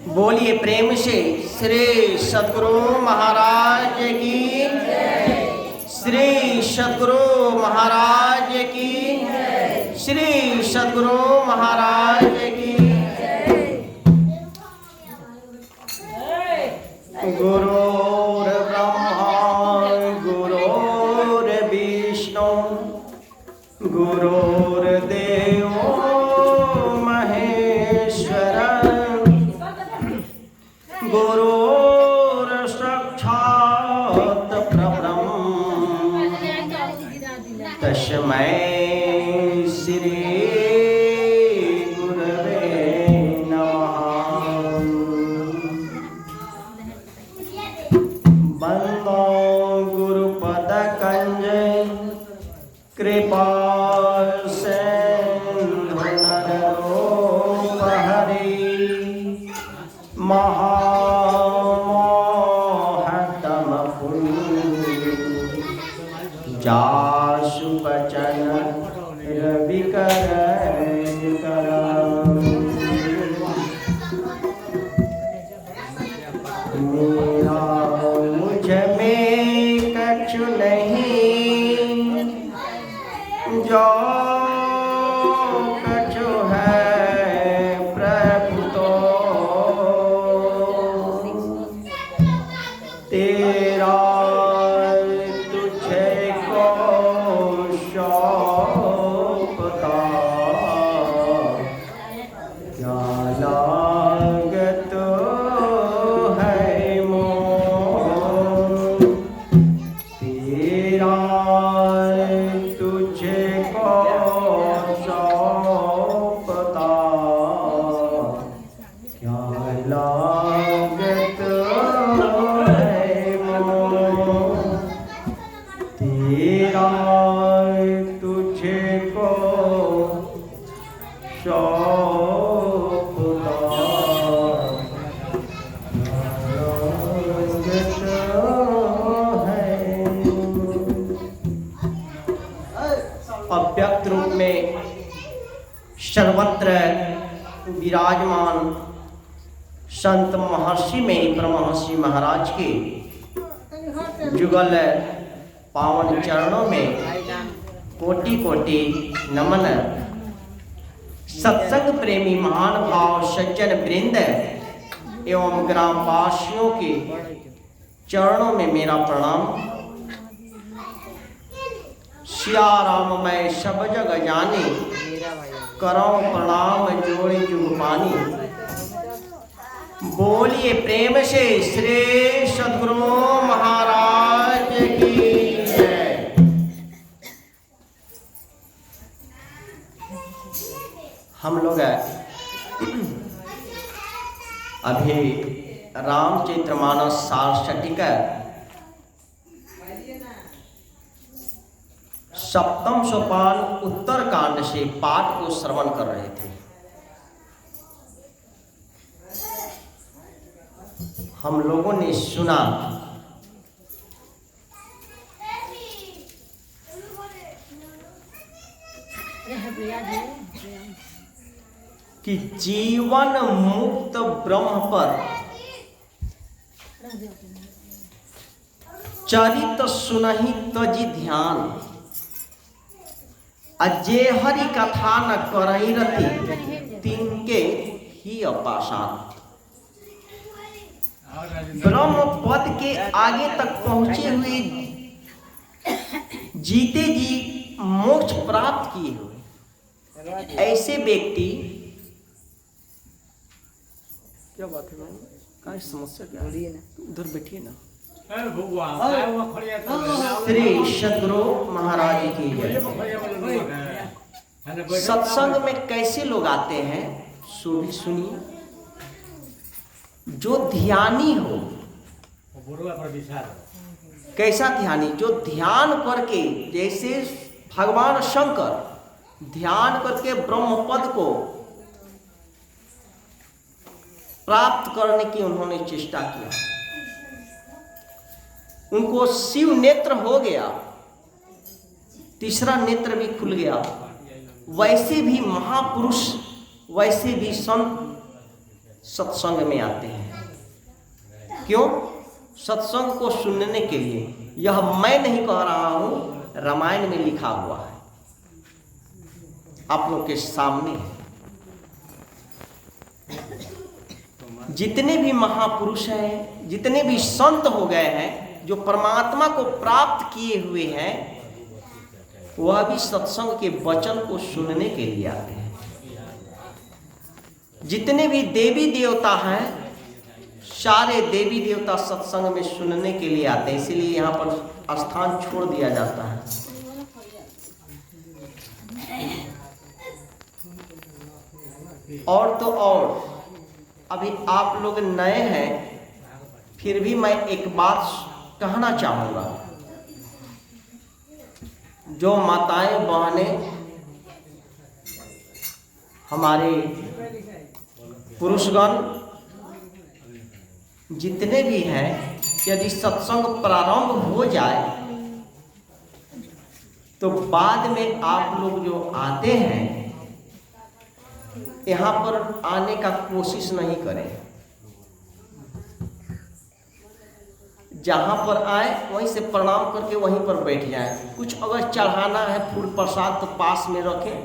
बोलिए प्रेम से श्री सद्गुरु महाराज की, श्री सद्गुरु महाराज की, श्री सद्गुरु महाराज की। गुरुर्ब्रह्मा गुरुर्विष्णु गुरुर्देवो महेश्वर गुरुर्साक्षात् परब्रह्म तस्मै श्री गुरवे नमः। बंदो गुरुपद कंज कृपा सिंधु नरोप हरि महामोहतम जासु बचन रवि कर मेरा मुझ में कछु नहीं, जो कछु है प्रभु तो तेरा तुझे को सौंपता, क्या लागत है मोह तेरा तुझे को सौंपता, क्या लागत तेरा तुझे को सौंपता है। अव्यक्त रूप में सर्वत्र विराजमान संत महर्षि में परमहंस महाराज के जुगल पावन चरणों में कोटि कोटि नमन। सत्संग प्रेमी महान भाव सज्जन वृंद एवं ग्रामवासियों के चरणों में मेरा प्रणाम। सिया राम मैं सब जग जाने, करो प्रणाम जोड़ी जुग पानी। बोलिए प्रेम से श्री सद्गुरु महाराज की जय। हम लोग अभी रामचरितमानस सारस्वती सप्तम सोपान उत्तरकांड से पाठ को श्रवण कर रहे थे। हम लोगों ने सुना कि जीवन मुक्त ब्रह्म पर चरित सुनहि तजी ध्यान, अजे हरि कथा न करई रति तिनके ही अपासान। ब्रह्म पद के आगे तक पहुंचे हुए जीते जी मोक्ष प्राप्त किए हुए ऐसे व्यक्ति, क्या बात है भाई, क्या समस्या क्या है? उधर बैठिए ना। श्री सद्गुरु महाराज की जय। सत्संग में कैसे लोग आते हैं सो भी सुनिए। जो ध्यानी हो, कैसा ध्यानी? जो ध्यान करके, जैसे भगवान शंकर ध्यान करके ब्रह्म पद को प्राप्त करने की उन्होंने चेष्टा किया, उनको शिव नेत्र हो गया, तीसरा नेत्र भी खुल गया। वैसे भी महापुरुष, वैसे भी संत सत्संग में आते हैं। क्यों? सत्संग को सुनने के लिए। यह मैं नहीं कह रहा हूं, रामायण में लिखा हुआ है, आप लोग के सामने है। जितने भी महापुरुष हैं, जितने भी संत हो गए हैं, जो परमात्मा को प्राप्त किए हुए हैं, वह भी सत्संग के वचन को सुनने के लिए आते हैं। जितने भी देवी देवता हैं, सारे देवी देवता सत्संग में सुनने के लिए आते हैं, इसीलिए यहाँ पर स्थान छोड़ दिया जाता है। और तो और अभी आप लोग नए हैं, फिर भी मैं एक बात कहना चाहूँगा। जो माताएं बहनें, हमारे पुरुषगण जितने भी हैं, यदि सत्संग प्रारंभ हो जाए तो बाद में आप लोग जो आते हैं, यहाँ पर आने का कोशिश नहीं करें। जहाँ पर आए वहीं से प्रणाम करके वहीं पर बैठ जाएं। कुछ अगर चढ़ाना है फूल प्रसाद तो पास में रखें,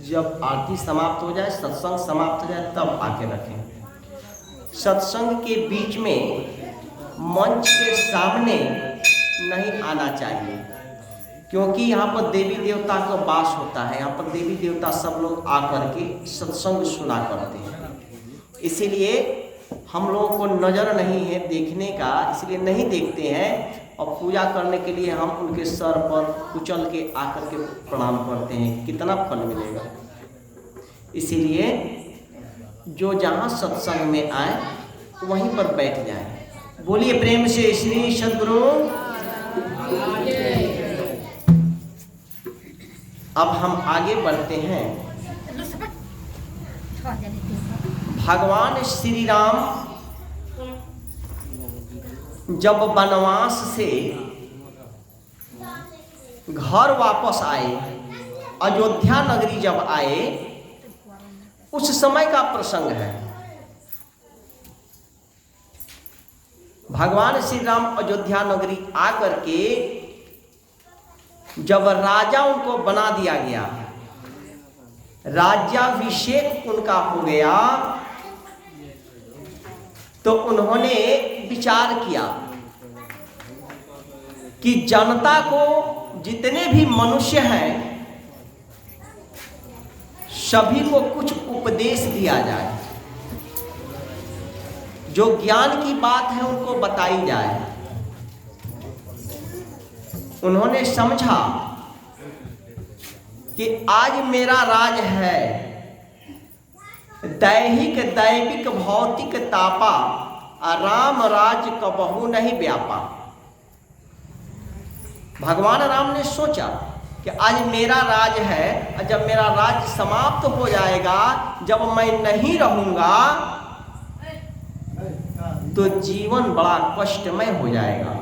जब आरती समाप्त हो जाए, सत्संग समाप्त हो जाए, तब आके रखें। सत्संग के बीच में, मंच के सामने नहीं आना चाहिए, क्योंकि यहाँ पर देवी देवता का वास होता है। यहाँ पर देवी देवता सब लोग आकर के सत्संग सुना करते हैं। इसीलिए हम लोगों को नज़र नहीं है देखने का, इसलिए नहीं देखते हैं। और पूजा करने के लिए हम उनके सर पर कुचल के आकर के प्रणाम करते हैं, कितना फल मिलेगा। इसीलिए जो जहाँ सत्संग में आए वहीं पर बैठ जाए। बोलिए प्रेम से श्री सद्गुरु। अब हम आगे बढ़ते हैं। भगवान श्री राम जब वनवास से घर वापस आए, अयोध्या नगरी जब आए, उस समय का प्रसंग है। भगवान श्री राम अयोध्या नगरी आकर के जब राजा उनको बना दिया गया, राज्याभिषेक उनका हो गया, तो उन्होंने विचार किया कि जनता को, जितने भी मनुष्य हैं, सभी को कुछ उपदेश दिया जाए। जो ज्ञान की बात है उनको बताई जाए। उन्होंने समझा कि आज मेरा राज है, दैहिक दैविक भौतिक तापा, राम राज कबहू नहीं व्यापा। भगवान राम ने सोचा कि आज मेरा राज है, जब मेरा राज समाप्त हो जाएगा, जब मैं नहीं रहूंगा, तो जीवन बड़ा कष्टमय हो जाएगा।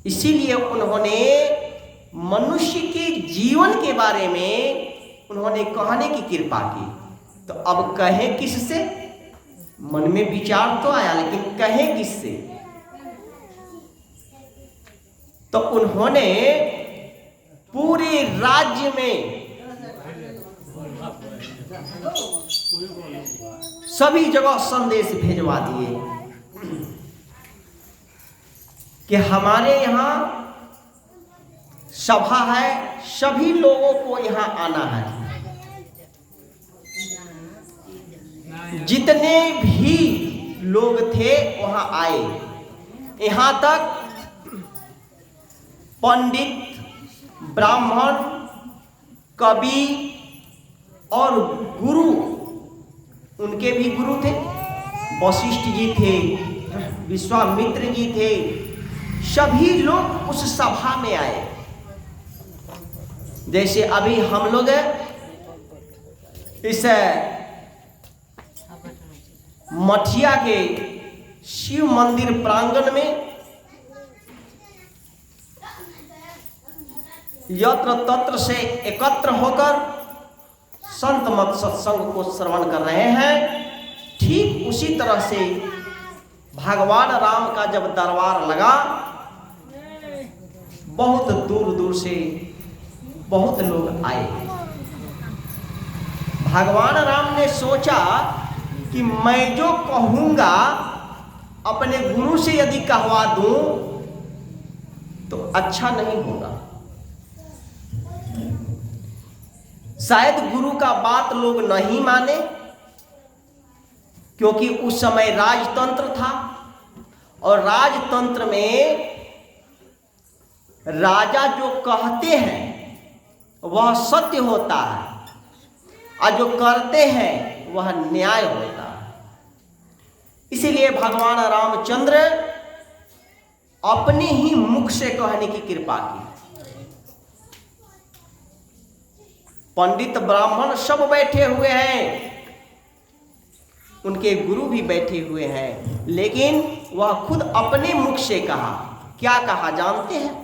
इसीलिए उन्होंने मनुष्य के जीवन के बारे में उन्होंने कहने की कृपा की। तो अब कहें किससे? मन में विचार तो आया, लेकिन कहें किससे? तो उन्होंने पूरे राज्य में सभी जगह संदेश भेजवा दिए कि हमारे यहाँ सभा है, सभी लोगों को यहाँ आना है। जितने भी लोग थे वहाँ आए। यहाँ तक पंडित, ब्राह्मण, कवि और गुरु, उनके भी गुरु थे, वशिष्ठ जी थे, विश्वामित्र जी थे, सभी लोग उस सभा में आए। जैसे अभी हम लोग इस मठिया के शिव मंदिर प्रांगण में यत्र तत्र से एकत्र होकर संत मत सत्संग को श्रवण कर रहे हैं। उसी तरह से भगवान राम का जब दरबार लगा, बहुत दूर दूर से बहुत लोग आए। भगवान राम ने सोचा कि मैं जो कहूँगा अपने गुरु से यदि कहवा दूं तो अच्छा नहीं होगा। शायद गुरु का बात लोग नहीं माने, क्योंकि उस समय राजतंत्र था और राजतंत्र में राजा जो कहते हैं वह सत्य होता है और जो करते हैं वह न्याय होता है। इसीलिए भगवान रामचंद्र अपने ही मुख से कहने की कृपा की। पंडित ब्राह्मण सब बैठे हुए हैं, उनके गुरु भी बैठे हुए हैं, लेकिन वह खुद अपने मुख से कहा। क्या कहा जानते हैं?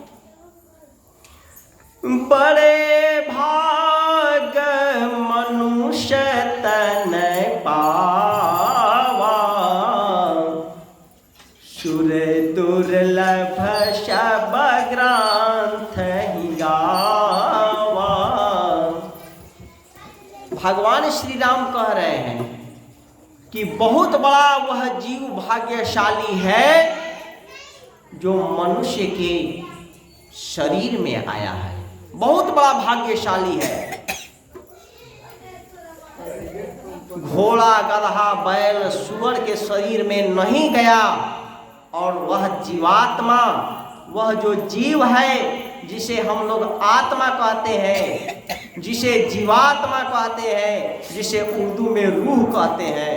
बड़े भाग मनुष्य तन पावा, सुर दुर्लभ शब ग्रंथ ही गावा। भगवान श्री राम कह रहे हैं कि बहुत बड़ा वह जीव भाग्यशाली है जो मनुष्य के शरीर में आया है। बहुत बड़ा भाग्यशाली है। घोड़ा गधा बैल सुअर के शरीर में नहीं गया और वह जीवात्मा, वह जो जीव है जिसे हम लोग आत्मा कहते हैं, जिसे जीवात्मा कहते हैं, जिसे उर्दू में रूह कहते हैं,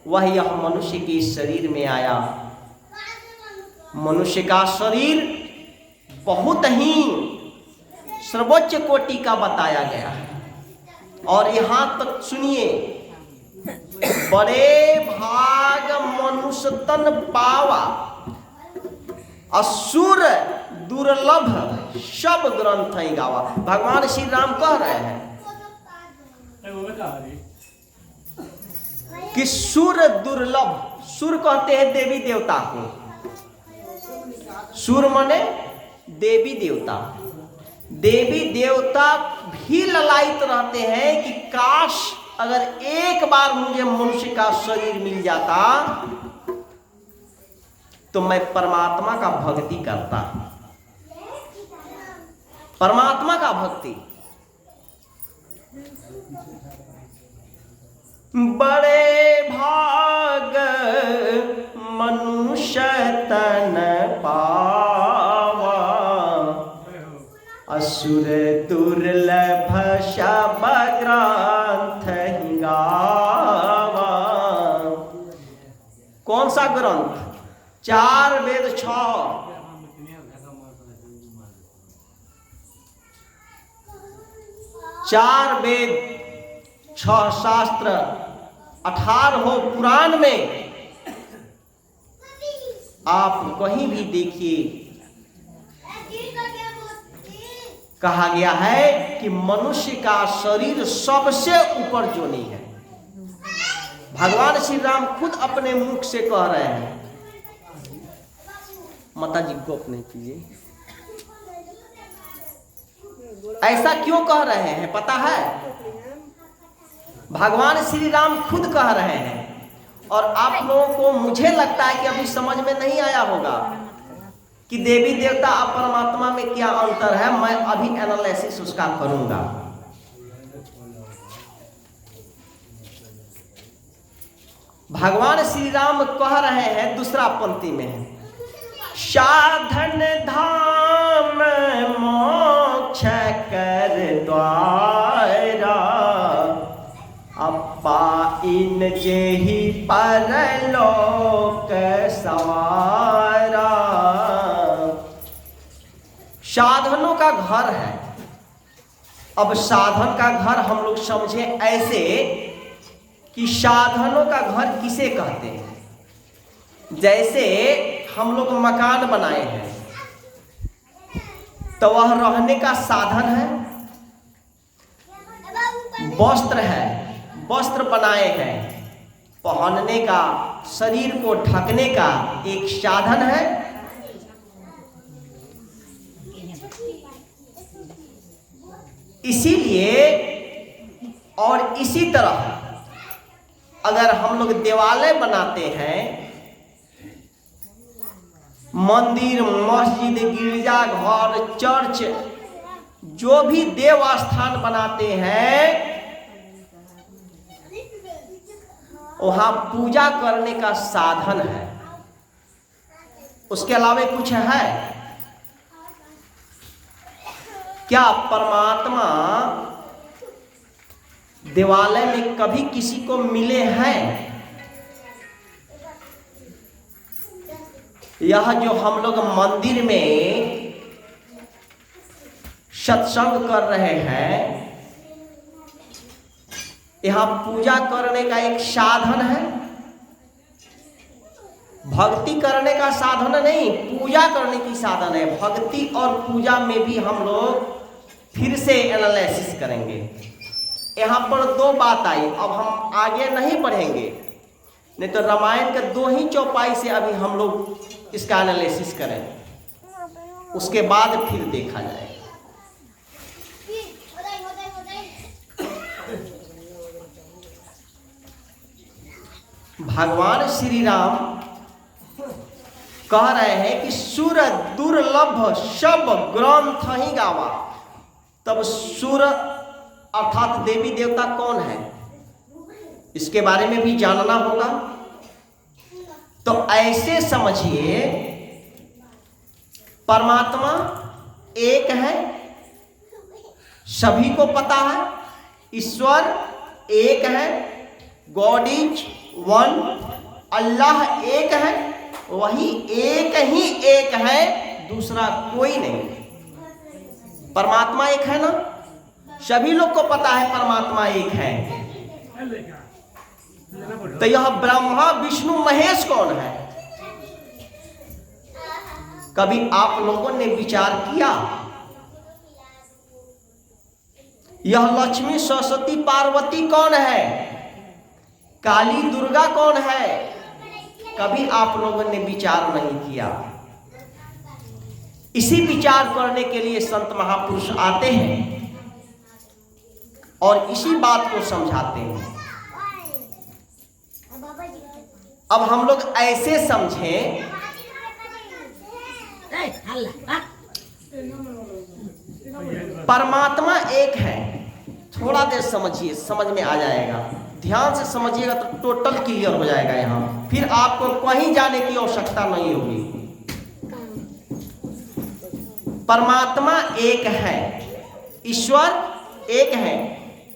वह यह मनुष्य के शरीर में आया। मनुष्य का शरीर बहुत ही सर्वोच्च कोटि का बताया गया है। और यहाँ तक सुनिए, बड़े भाग मनुष्य तन पावा, असुर दुर्लभ सब ग्रंथ ही गावा। भगवान श्री राम कह रहे हैं कि सुर दुर्लभ, सुर कहते हैं देवी देवता को, सुर माने देवी देवता। देवी देवता भी ललायित रहते हैं कि काश अगर एक बार मुझे मनुष्य का शरीर मिल जाता तो मैं परमात्मा का भक्ति करता। परमात्मा का भक्ति। बड़े भाग मनुष्य तन पावा, असुर दुर्लभ शब ग्रंथ ही गावा। कौन सा ग्रंथ? 4 वेद 4 वेद 6 शास्त्र 18 पुराण में आप कहीं भी देखिए कहा गया है कि मनुष्य का शरीर सबसे ऊपर जोनी है। भगवान श्री राम खुद अपने मुख से कह रहे हैं। माता जी गोप नहीं कीजिए। ऐसा क्यों कह रहे हैं पता है? भगवान श्री राम खुद कह रहे हैं और आप लोगों को, मुझे लगता है कि अभी समझ में नहीं आया होगा कि देवी देवता और परमात्मा में क्या अंतर है। मैं अभी एनालिसिस उसका करूंगा। भगवान श्री राम कह रहे हैं, दूसरा पंक्ति में है, साधन धाम मोक्ष कर द्वारा, अपा इन जेहि परलोक सवारा। साधनों का घर है। अब साधन का घर हम लोग समझे ऐसे कि साधनों का घर किसे कहते हैं? जैसे हम लोग मकान बनाए हैं तो वह रहने का साधन है, वस्त्र है, वस्त्र बनाए हैं, पहनने का, शरीर को ढकने का एक साधन है। इसीलिए और इसी तरह अगर हम लोग देवालय बनाते हैं, मंदिर, मस्जिद, गिरजाघर, चर्च, जो भी देव स्थान बनाते हैं, वहां पूजा करने का साधन है। उसके अलावा कुछ है क्या? परमात्मा देवालय में कभी किसी को मिले हैं? यह जो हम लोग मंदिर में सत्संग कर रहे हैं, यहां पूजा करने का एक साधन है, भक्ति करने का साधन नहीं, पूजा करने की साधन है। भक्ति और पूजा में भी हम लोग फिर से एनालिसिस करेंगे। यहाँ पर दो बात आई, अब हम आगे नहीं बढ़ेंगे, नहीं तो रामायण के 2 ही चौपाई से अभी हम लोग इसका एनालिसिस करें, उसके बाद फिर देखा जाएगा। भगवान श्री राम कह रहे हैं कि सुर दुर्लभ सब ग्रंथ ही गावा। तब सुर अर्थात देवी देवता कौन है, इसके बारे में भी जानना होगा। तो ऐसे समझिए, परमात्मा एक है, सभी को पता है। ईश्वर एक है, गॉड इज वन, अल्लाह एक है, वही एक ही एक है, दूसरा कोई नहीं। परमात्मा एक है ना, सभी लोग को पता है परमात्मा एक है। तो यह ब्रह्मा विष्णु महेश कौन है? कभी आप लोगों ने विचार किया? यह लक्ष्मी सरस्वती पार्वती कौन है? काली दुर्गा कौन है? कभी आप लोगों ने विचार नहीं किया। इसी विचार करने के लिए संत महापुरुष आते हैं और इसी बात को समझाते हैं। अब हम लोग ऐसे समझें, परमात्मा एक है, थोड़ा देर समझिए, समझ में आ जाएगा। ध्यान से समझिएगा तो टोटल क्लियर हो जाएगा। यहाँ फिर आपको कहीं जाने की आवश्यकता नहीं होगी। परमात्मा एक है, ईश्वर एक है,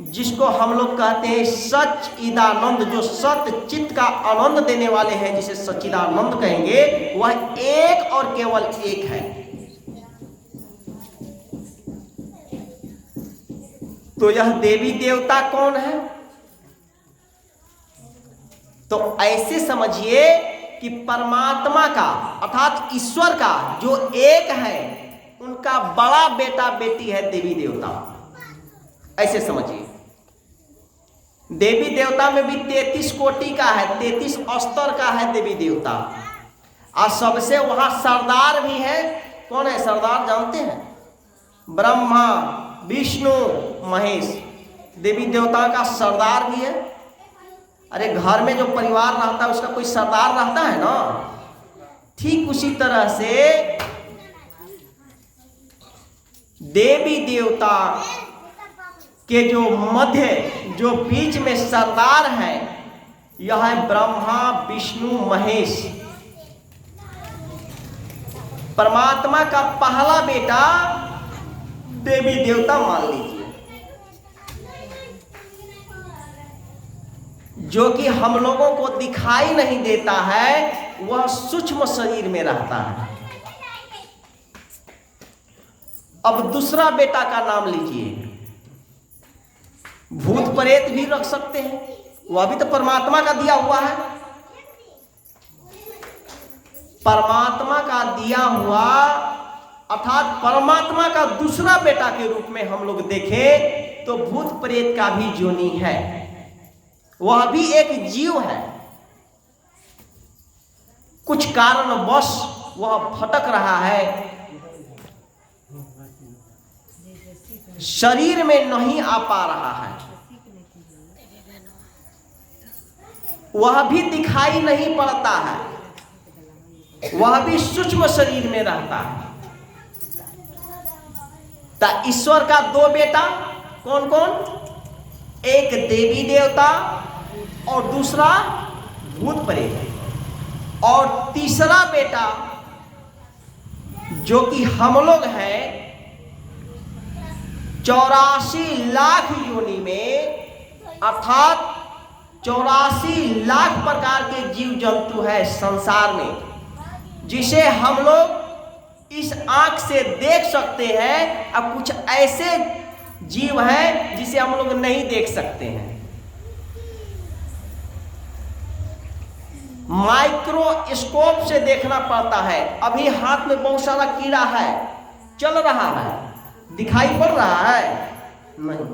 जिसको हम लोग कहते हैं सच्चिदानंद, जो सत्य चित्त का आनंद देने वाले हैं, जिसे सच्चिदानंद कहेंगे, वह एक और केवल एक है। तो यह देवी देवता कौन है? तो ऐसे समझिए कि परमात्मा का अर्थात ईश्वर का जो एक है, उनका बड़ा बेटा बेटी है देवी देवता। ऐसे समझिए, देवी देवता में भी 33 कोटि का है, 33 स्तर का है देवी देवता। और सबसे वहां सरदार भी है। कौन है सरदार, जानते हैं? ब्रह्मा विष्णु महेश, देवी देवता का सरदार भी है। अरे घर में जो परिवार रहता है उसका कोई सरदार रहता है ना। ठीक उसी तरह से देवी देवता के जो मध्य, जो बीच में सरदार है, यह है ब्रह्मा विष्णु महेश। परमात्मा का पहला बेटा देवी देवता मान लीजिए, जो कि हम लोगों को दिखाई नहीं देता है, वह सूक्ष्म शरीर में रहता है। अब दूसरा बेटा का नाम लीजिए। भूत प्रेत भी रख सकते हैं, वह भी तो परमात्मा का दिया हुआ है। परमात्मा का दिया हुआ अर्थात परमात्मा का दूसरा बेटा के रूप में हम लोग देखें तो भूत प्रेत का भी जोनी है, वह भी एक जीव है। कुछ कारणवश वह भटक रहा है, शरीर में नहीं आ पा रहा है, वह भी दिखाई नहीं पड़ता है, वह भी सूक्ष्म शरीर में रहता है। तो ईश्वर का दो बेटा कौन कौन? एक देवी देवता और दूसरा भूत प्रेत, और तीसरा बेटा जो कि हम लोग हैं 84 लाख योनि में, अर्थात 84 लाख प्रकार के जीव जंतु है संसार में, जिसे हम लोग इस आंख से देख सकते हैं, और कुछ ऐसे जीव हैं जिसे हम लोग नहीं देख सकते हैं। माइक्रोस्कोप से देखना पड़ता है। अभी हाथ में बहुत सारा कीड़ा है, चल रहा है, दिखाई पड़ रहा है? नहीं।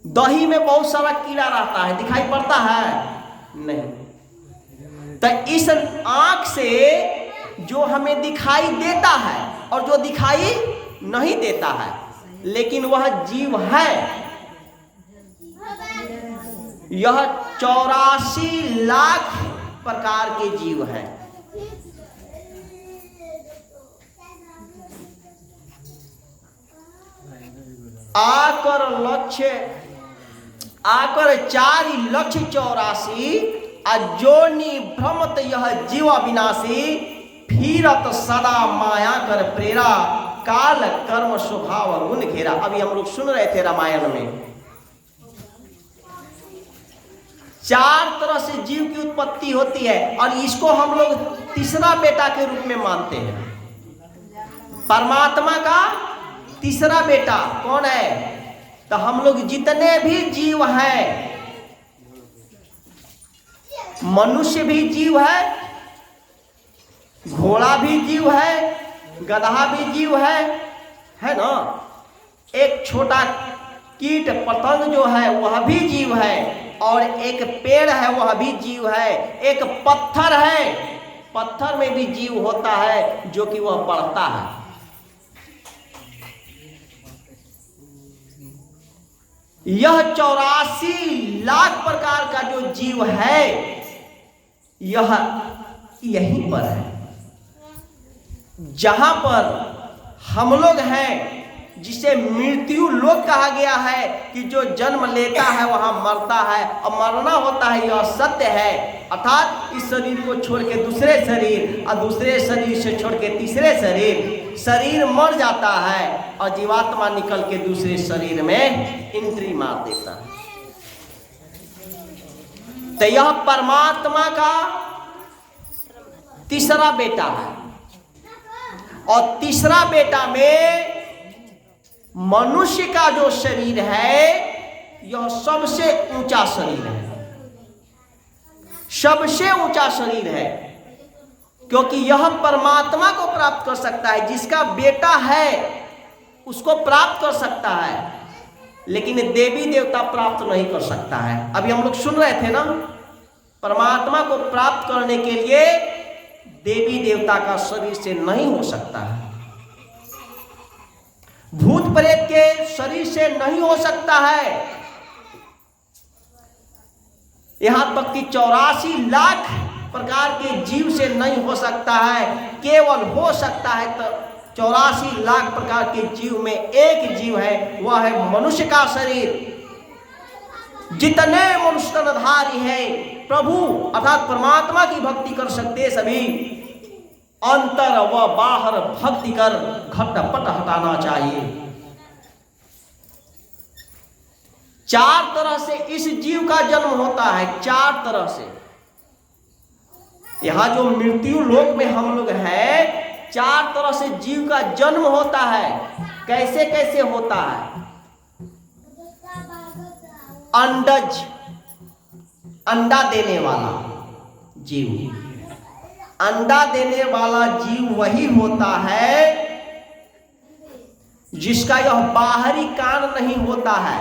दही में बहुत सारा कीड़ा रहता है, दिखाई पड़ता है? नहीं। तो इस आंख से जो हमें दिखाई देता है और जो दिखाई नहीं देता है, लेकिन वह जीव है, यह 84 लाख प्रकार के जीव हैं। आकर 4,84,000 अजोनी भ्रमत यह जीव विनाशी, फिरत सदा माया कर प्रेरा, काल कर्म स्वभाव गुण घेरा। अभी हम लोग सुन रहे थे रामायण में, 4 तरह से जीव की उत्पत्ति होती है, और इसको हम लोग तीसरा बेटा के रूप में मानते हैं। परमात्मा का तीसरा बेटा कौन है? तो हम लोग जितने भी जीव हैं, मनुष्य भी जीव है, घोड़ा भी जीव है, गधा भी जीव है ना? एक छोटा कीट पतंग जो है वह भी जीव है, और एक पेड़ है वह भी जीव है, एक पत्थर है, पत्थर में भी जीव होता है जो कि वह बढ़ता है। यह 84 लाख प्रकार का जो जीव है, यह यहीं पर है, जहां पर हम लोग हैं, जिसे मृत्यु लोक कहा गया है, कि जो जन्म लेता है वहां मरता है, और मरना होता है, यह सत्य है। अर्थात इस शरीर को छोड़ के दूसरे शरीर, और दूसरे शरीर से छोड़ के तीसरे शरीर, शरीर मर जाता है और जीवात्मा निकल के दूसरे शरीर में एंट्री मार देता है। तो यह परमात्मा का तीसरा बेटा है, और तीसरा बेटा में मनुष्य का जो शरीर है, यह सबसे ऊंचा शरीर है, सबसे ऊंचा शरीर है, क्योंकि यह परमात्मा को प्राप्त कर सकता है। जिसका बेटा है उसको प्राप्त कर सकता है, लेकिन देवी देवता प्राप्त नहीं कर सकता है। अभी हम लोग सुन रहे थे ना, परमात्मा को प्राप्त करने के लिए देवी देवता का शरीर से नहीं हो सकता है, भूत प्रेत के शरीर से नहीं हो सकता है, यहां तक कि 84 लाख प्रकार के जीव से नहीं हो सकता है। केवल हो सकता है तो 84 लाख प्रकार के जीव में एक जीव है, वह है मनुष्य का शरीर। जितने मनुष्य तनधारी है प्रभु अर्थात परमात्मा की भक्ति कर सकते सभी, अंतर व बाहर भक्ति कर घटपट हटाना चाहिए। 4 तरह से इस जीव का जन्म होता है, 4 तरह से। यहां जो मृत्यु लोक में हम लोग हैं, 4 तरह से जीव का जन्म होता है। कैसे कैसे होता है? अंडज, अंडा देने वाला जीव। अंडा देने वाला जीव वही होता है जिसका यह बाहरी कान नहीं होता है।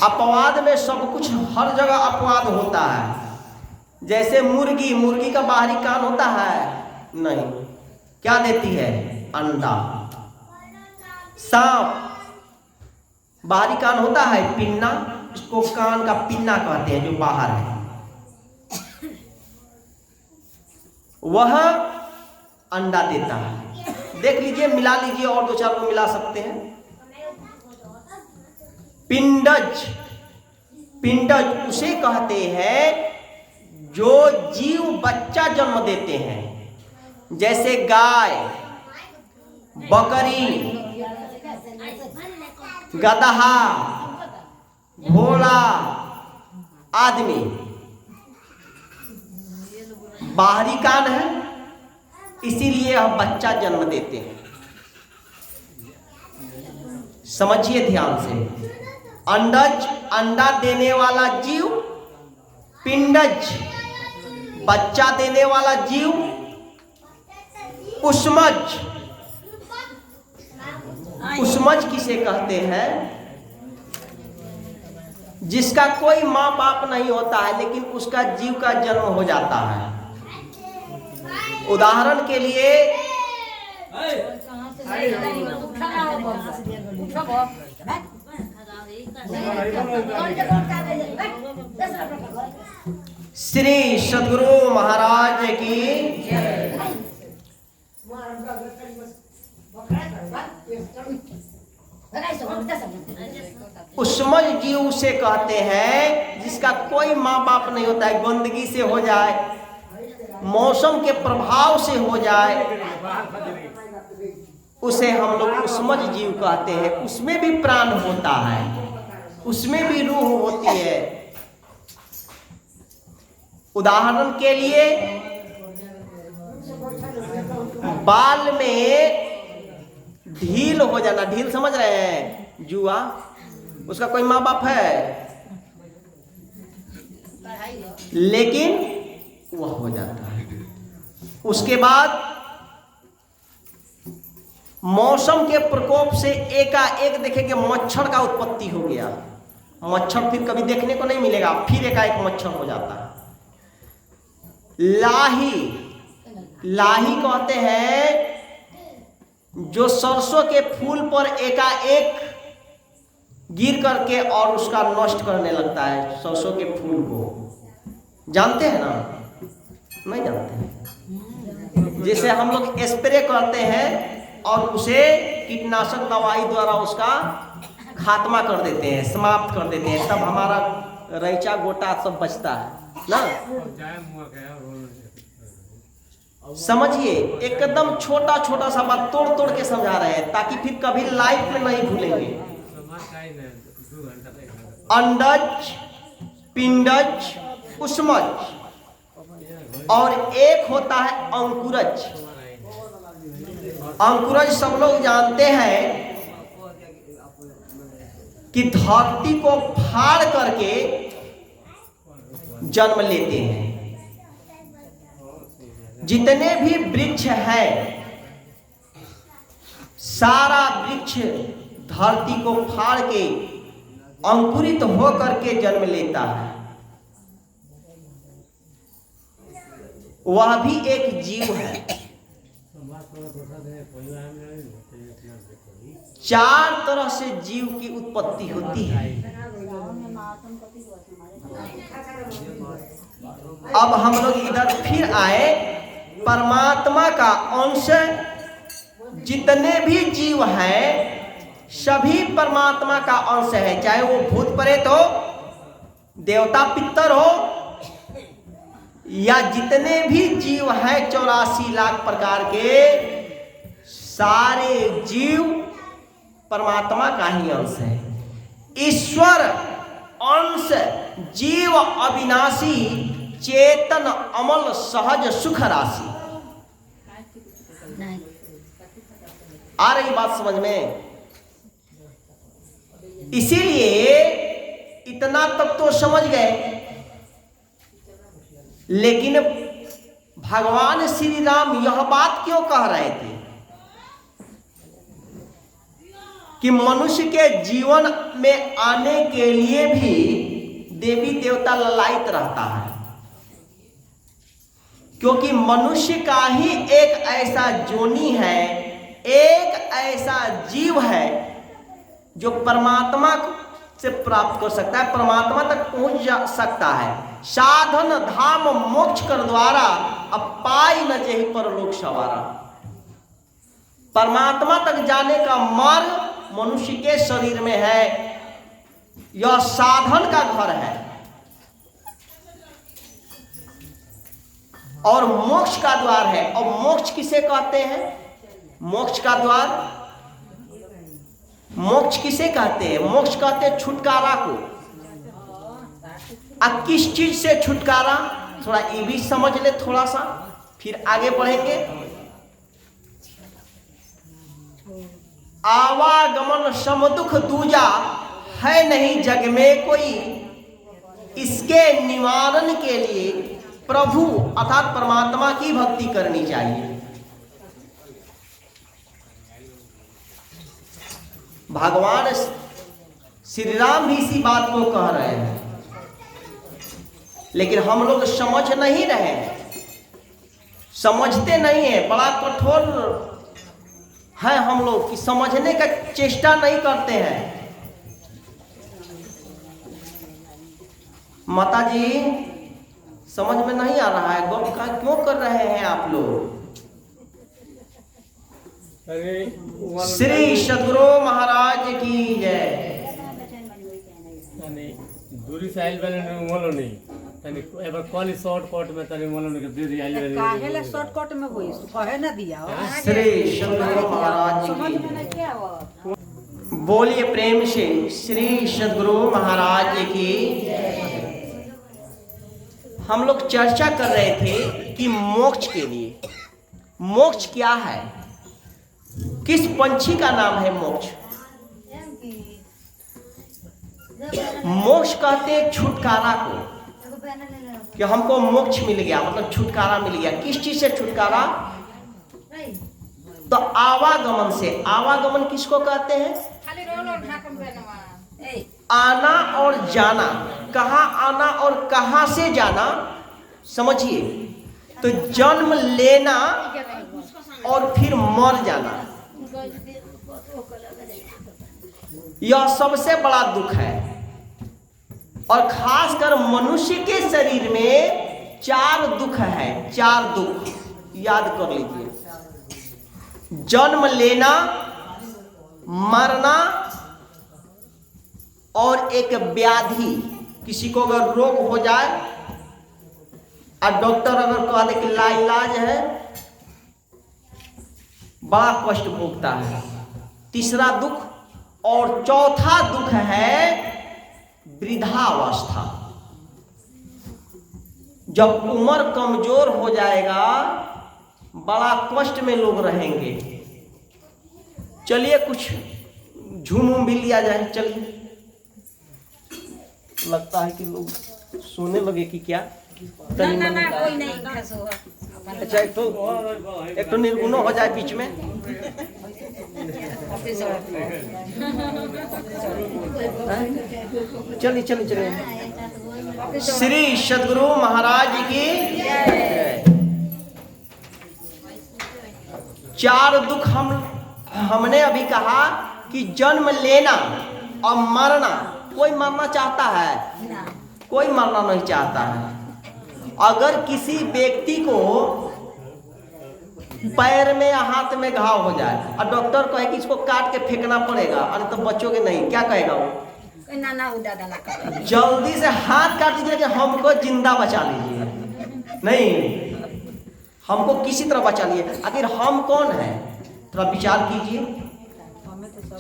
अपवाद में सब कुछ, हर जगह अपवाद होता है। जैसे मुर्गी, मुर्गी का बाहरी कान होता है? नहीं। क्या देती है? अंडा। सांप बाहरी कान होता है? पिन्ना, इसको कान का पिन्ना कहते हैं, जो बाहर है, वह अंडा देता है। देख लीजिए, मिला लीजिए, और दो चार को मिला सकते हैं। पिंडज, पिंडज उसे कहते हैं जो जीव बच्चा जन्म देते हैं, जैसे गाय, बकरी, गदहा, घोड़ा आदमी। बाहरी कान है, इसीलिए हम बच्चा जन्म देते हैं। समझिए ध्यान से। अंडज अंडा देने वाला जीव, पिंडज बच्चा देने वाला जीव, उष्मज, उष्मज किसे कहते हैं? जिसका कोई माँ बाप नहीं होता है, लेकिन उसका जीव का जन्म हो जाता है। उदाहरण के लिए श्री सद्गुरु महाराज की उष्मज जीव से कहते हैं जिसका कोई माँ बाप नहीं होता है, गंदगी से हो जाए, मौसम के प्रभाव से हो जाए, उसे हम लोग उष्मज जीव कहते हैं। उसमें भी प्राण होता है, उसमें भी रूह होती है। उदाहरण के लिए बाल में ढील हो जाना, ढील समझ रहे हैं? जुआ, उसका कोई माँ बाप है, लेकिन वह हो जाता है। उसके बाद मौसम के प्रकोप से एकाएक देखेंगे मच्छर का उत्पत्ति हो गया। मच्छर फिर कभी देखने को नहीं मिलेगा, फिर एकाएक मच्छर हो जाता है। लाही, लाही कहते हैं जो सरसों के फूल पर एकाएक गिर करके और उसका नष्ट करने लगता है। सरसों के फूल को जानते हैं ना? नहीं जानते। जैसे हम लोग स्प्रे करते हैं और उसे कीटनाशक दवाई द्वारा उसका खात्मा कर देते हैं, समाप्त कर देते हैं, तब हमारा रैंचा गोटा सब बचता है ना। समझिए, एकदम छोटा छोटा सा बात तोड़ तोड़ के समझा रहे हैं, ताकि फिर कभी लाइफ में नहीं भूलेंगे। अंडज, पिंडज, उष्मज, और एक होता है अंकुरज। अंकुरज सब लोग जानते हैं कि धरती को फाड़ करके जन्म लेते हैं। जितने भी वृक्ष है, सारा वृक्ष धरती को फाड़ के अंकुरित हो करके जन्म लेता है। वह भी एक जीव है। चार तरह से जीव की उत्पत्ति होती है। अब हम लोग इधर फिर आए। परमात्मा का अंश जितने भी जीव हैं, सभी परमात्मा का अंश है, चाहे वो भूत प्रेत हो, देवता पितर हो, या जितने भी जीव हैं 84 लाख प्रकार के, सारे जीव परमात्मा का ही अंश है। ईश्वर अंश जीव अविनाशी, चेतन अमल सहज सुख राशि। आ रही बात समझ में? इसीलिए इतना तक तो समझ गए, लेकिन भगवान श्री राम यह बात क्यों कह रहे थे कि मनुष्य के जीवन में आने के लिए भी देवी देवता ललायित रहता है। क्योंकि मनुष्य का ही एक ऐसा जोनी है, एक ऐसा जीव है जो परमात्मा से प्राप्त कर सकता है, परमात्मा तक पहुंच जा सकता है। साधन धाम मोक्ष कर द्वारा अब पाई न जेहि परलोक सवारा। परमात्मा तक जाने का मार्ग मनुष्य के शरीर में है। यह साधन का घर है और मोक्ष का द्वार है। और मोक्ष किसे कहते हैं? मोक्ष का द्वार, मोक्ष किसे कहते हैं? मोक्ष कहते हैं छुटकारा को। अब किस चीज से छुटकारा, थोड़ा ये भी समझ ले थोड़ा सा, फिर आगे बढ़ेंगे। आवागमन समदुख दूजा है नहीं जग में कोई, इसके निवारण के लिए प्रभु अर्थात परमात्मा की भक्ति करनी चाहिए। भगवान श्री राम भी इसी बात को कह रहे हैं, लेकिन हम लोग समझ नहीं रहे हैं, समझते नहीं है। बड़ा कठोर है हम लोग कि समझने का चेष्टा नहीं करते हैं। माता जी समझ में नहीं आ रहा है, गप का क्यों कर रहे हैं आप लोग? श्री सद्गुरु महाराज की जय। दूरी से आइल वाले मोलो नहीं तनी एबर कॉल शॉर्टकट में तनी मोलो नहीं दूरी आइल वाले काहेला शॉर्टकट में होई कहे ना दिया श्री सद्गुरु महाराज समझ में की नहीं क्या हुआ। बोलिए प्रेम से श्री सद्गुरु महाराज की। हम लोग चर्चा कर रहे थे कि मोक्ष के लिए, मोक्ष क्या है, किस पंछी का नाम है मोक्ष? मोक्ष कहते हैं छुटकारा को, कि हमको मोक्ष मिल गया, मतलब छुटकारा मिल गया। किस चीज से छुटकारा? तो आवागमन से। आवागमन किसको कहते हैं? आना और जाना। कहाँ आना और कहाँ से जाना, समझिए। तो जन्म लेना और फिर मर जाना, यह सबसे बड़ा दुख है। और खासकर मनुष्य के शरीर में 4 दुख है, 4 दुख याद कर लीजिए। जन्म लेना, मरना और एक व्याधि। किसी को अगर रोग हो जाए और डॉक्टर अगर कह दे कि लाइलाज है, बड़ा कष्ट भोगता है। तीसरा दुख और चौथा दुख है वृद्धावस्था। जब उम्र कमजोर हो जाएगा, बड़ा कष्ट में लोग रहेंगे। चलिए कुछ झूम भी लिया जाए। चलिए, लगता है कि लोग सोने लगे कि क्या? ना कोई नहीं खसो। अच्छा, एक तो निर्गुणो हो जाए बीच में। चलिए चलिए चलिए। श्री सद्गुरु महाराज की जय। 4 दुख हमने अभी कहा कि जन्म लेना और मरना। कोई मरना चाहता है? कोई मरना नहीं चाहता है। अगर किसी व्यक्ति को पैर में या हाथ में घाव हो जाए और डॉक्टर कहे कि इसको काट के फेंकना पड़ेगा, अरे तो बच्चोगे नहीं, क्या कहेगा वो? ना उड़ा जल्दी से हाथ काट दीजिए कि हमको जिंदा बचा लीजिए। नहीं, हमको किसी तरह बचा लीजिए। आखिर हम कौन है? थोड़ा विचार कीजिए।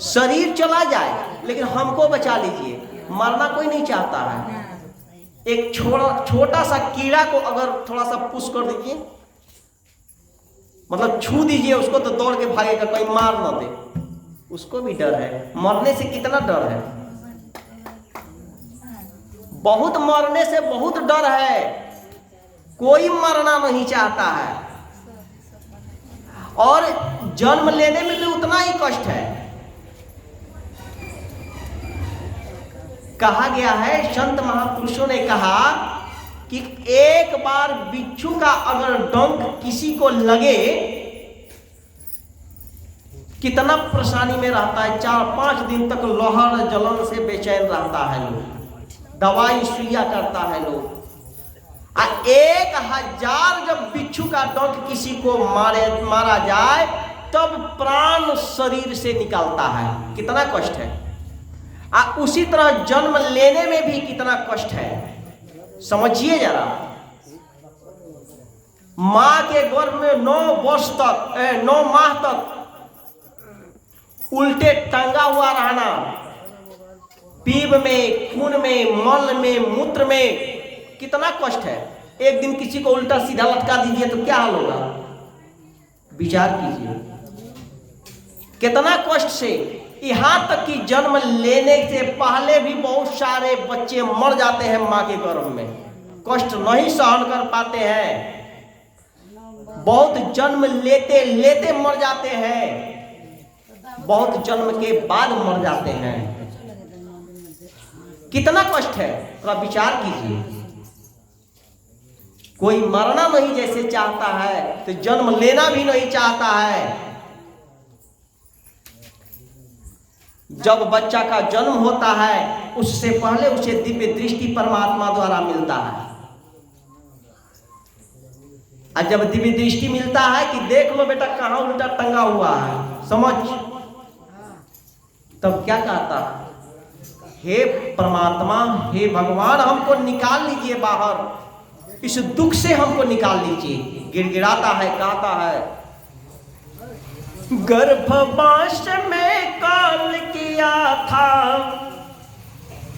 शरीर चला जाए लेकिन हमको बचा लीजिए। मरना कोई नहीं चाहता है। एक छोटा सा कीड़ा को अगर थोड़ा सा पुश कर दीजिए, मतलब छू दीजिए उसको, तो दौड़ के भागेगा, कोई मार न दे। उसको भी डर है। मरने से कितना डर है? बहुत मरने से बहुत डर है। कोई मरना नहीं चाहता है। और जन्म लेने में भी उतना ही कष्ट है। कहा गया है, संत महापुरुषों ने कहा कि एक बार बिच्छू का अगर डंक किसी को लगे कितना परेशानी में रहता है, 4-5 दिन तक लहर जलन से बेचैन रहता है लोग, दवाई सुइया करता है लोग। 1000 जब बिच्छू का डंक किसी को मारा जाए तब प्राण शरीर से निकलता है, कितना कष्ट है। उसी तरह जन्म लेने में भी कितना कष्ट है, समझिए जरा। मां के गर्भ में 9 माह तक उल्टे टंगा हुआ रहना, पीप में, खून में, मल में, मूत्र में, कितना कष्ट है। एक दिन किसी को उल्टा सीधा लटका दीजिए तो क्या हाल होगा, विचार कीजिए कितना कष्ट से। यहां तक कि जन्म लेने से पहले भी बहुत सारे बच्चे मर जाते हैं मां के गर्भ में, कष्ट नहीं सहन कर पाते हैं, बहुत जन्म लेते लेते मर जाते हैं, बहुत जन्म के बाद मर जाते हैं, कितना कष्ट है, थोड़ा विचार कीजिए। कोई मरना नहीं जैसे चाहता है तो जन्म लेना भी नहीं चाहता है। जब बच्चा का जन्म होता है उससे पहले उसे दिव्य दृष्टि परमात्मा द्वारा मिलता है, और जब दिव्य दृष्टि मिलता है कि देख लो बेटा कहां उल्टा टंगा हुआ है, समझ, तब क्या कहता है, हे परमात्मा, हे भगवान, हमको निकाल लीजिए बाहर, इस दुख से हमको निकाल लीजिए। गिड़गिड़ाता है, कहता है, गर्भवास में काल किया था,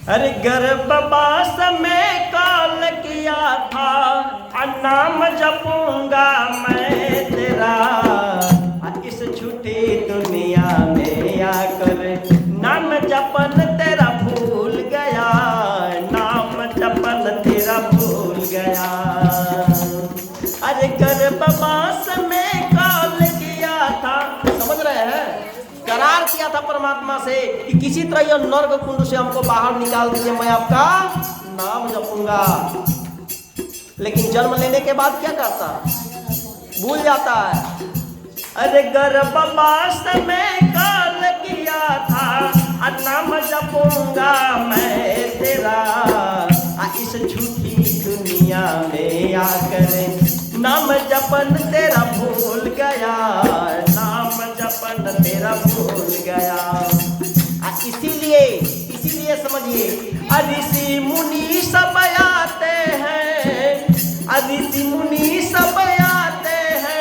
अरे गर्भवास में काल किया था, नाम जपूंगा मैं तेरा, इस झूठी दुनिया में आकर नाम जपन तेरा भूल गया, नाम जपन तेरा भूल गया। अरे गर्भवास में काल किया था, समझ रहे हैं, करार किया था परमात्मा से कि किसी तरह यह नर्क कुंड से हमको बाहर निकाल दीजिए, मैं आपका नाम जपूंगा। लेकिन जन्म लेने के बाद क्या करता, भूल जाता है। अरे गर्भवास में काल किया था, नाम जपूंगा मैं तेरा, इस झूठी दुनिया में आकर नाम जपन तेरा भूल गया, नाम जपन तेरा भूल गया। इसीलिए समझिए, ऋषि मुनि सब आते हैं, ऋषि मुनि सब आते हैं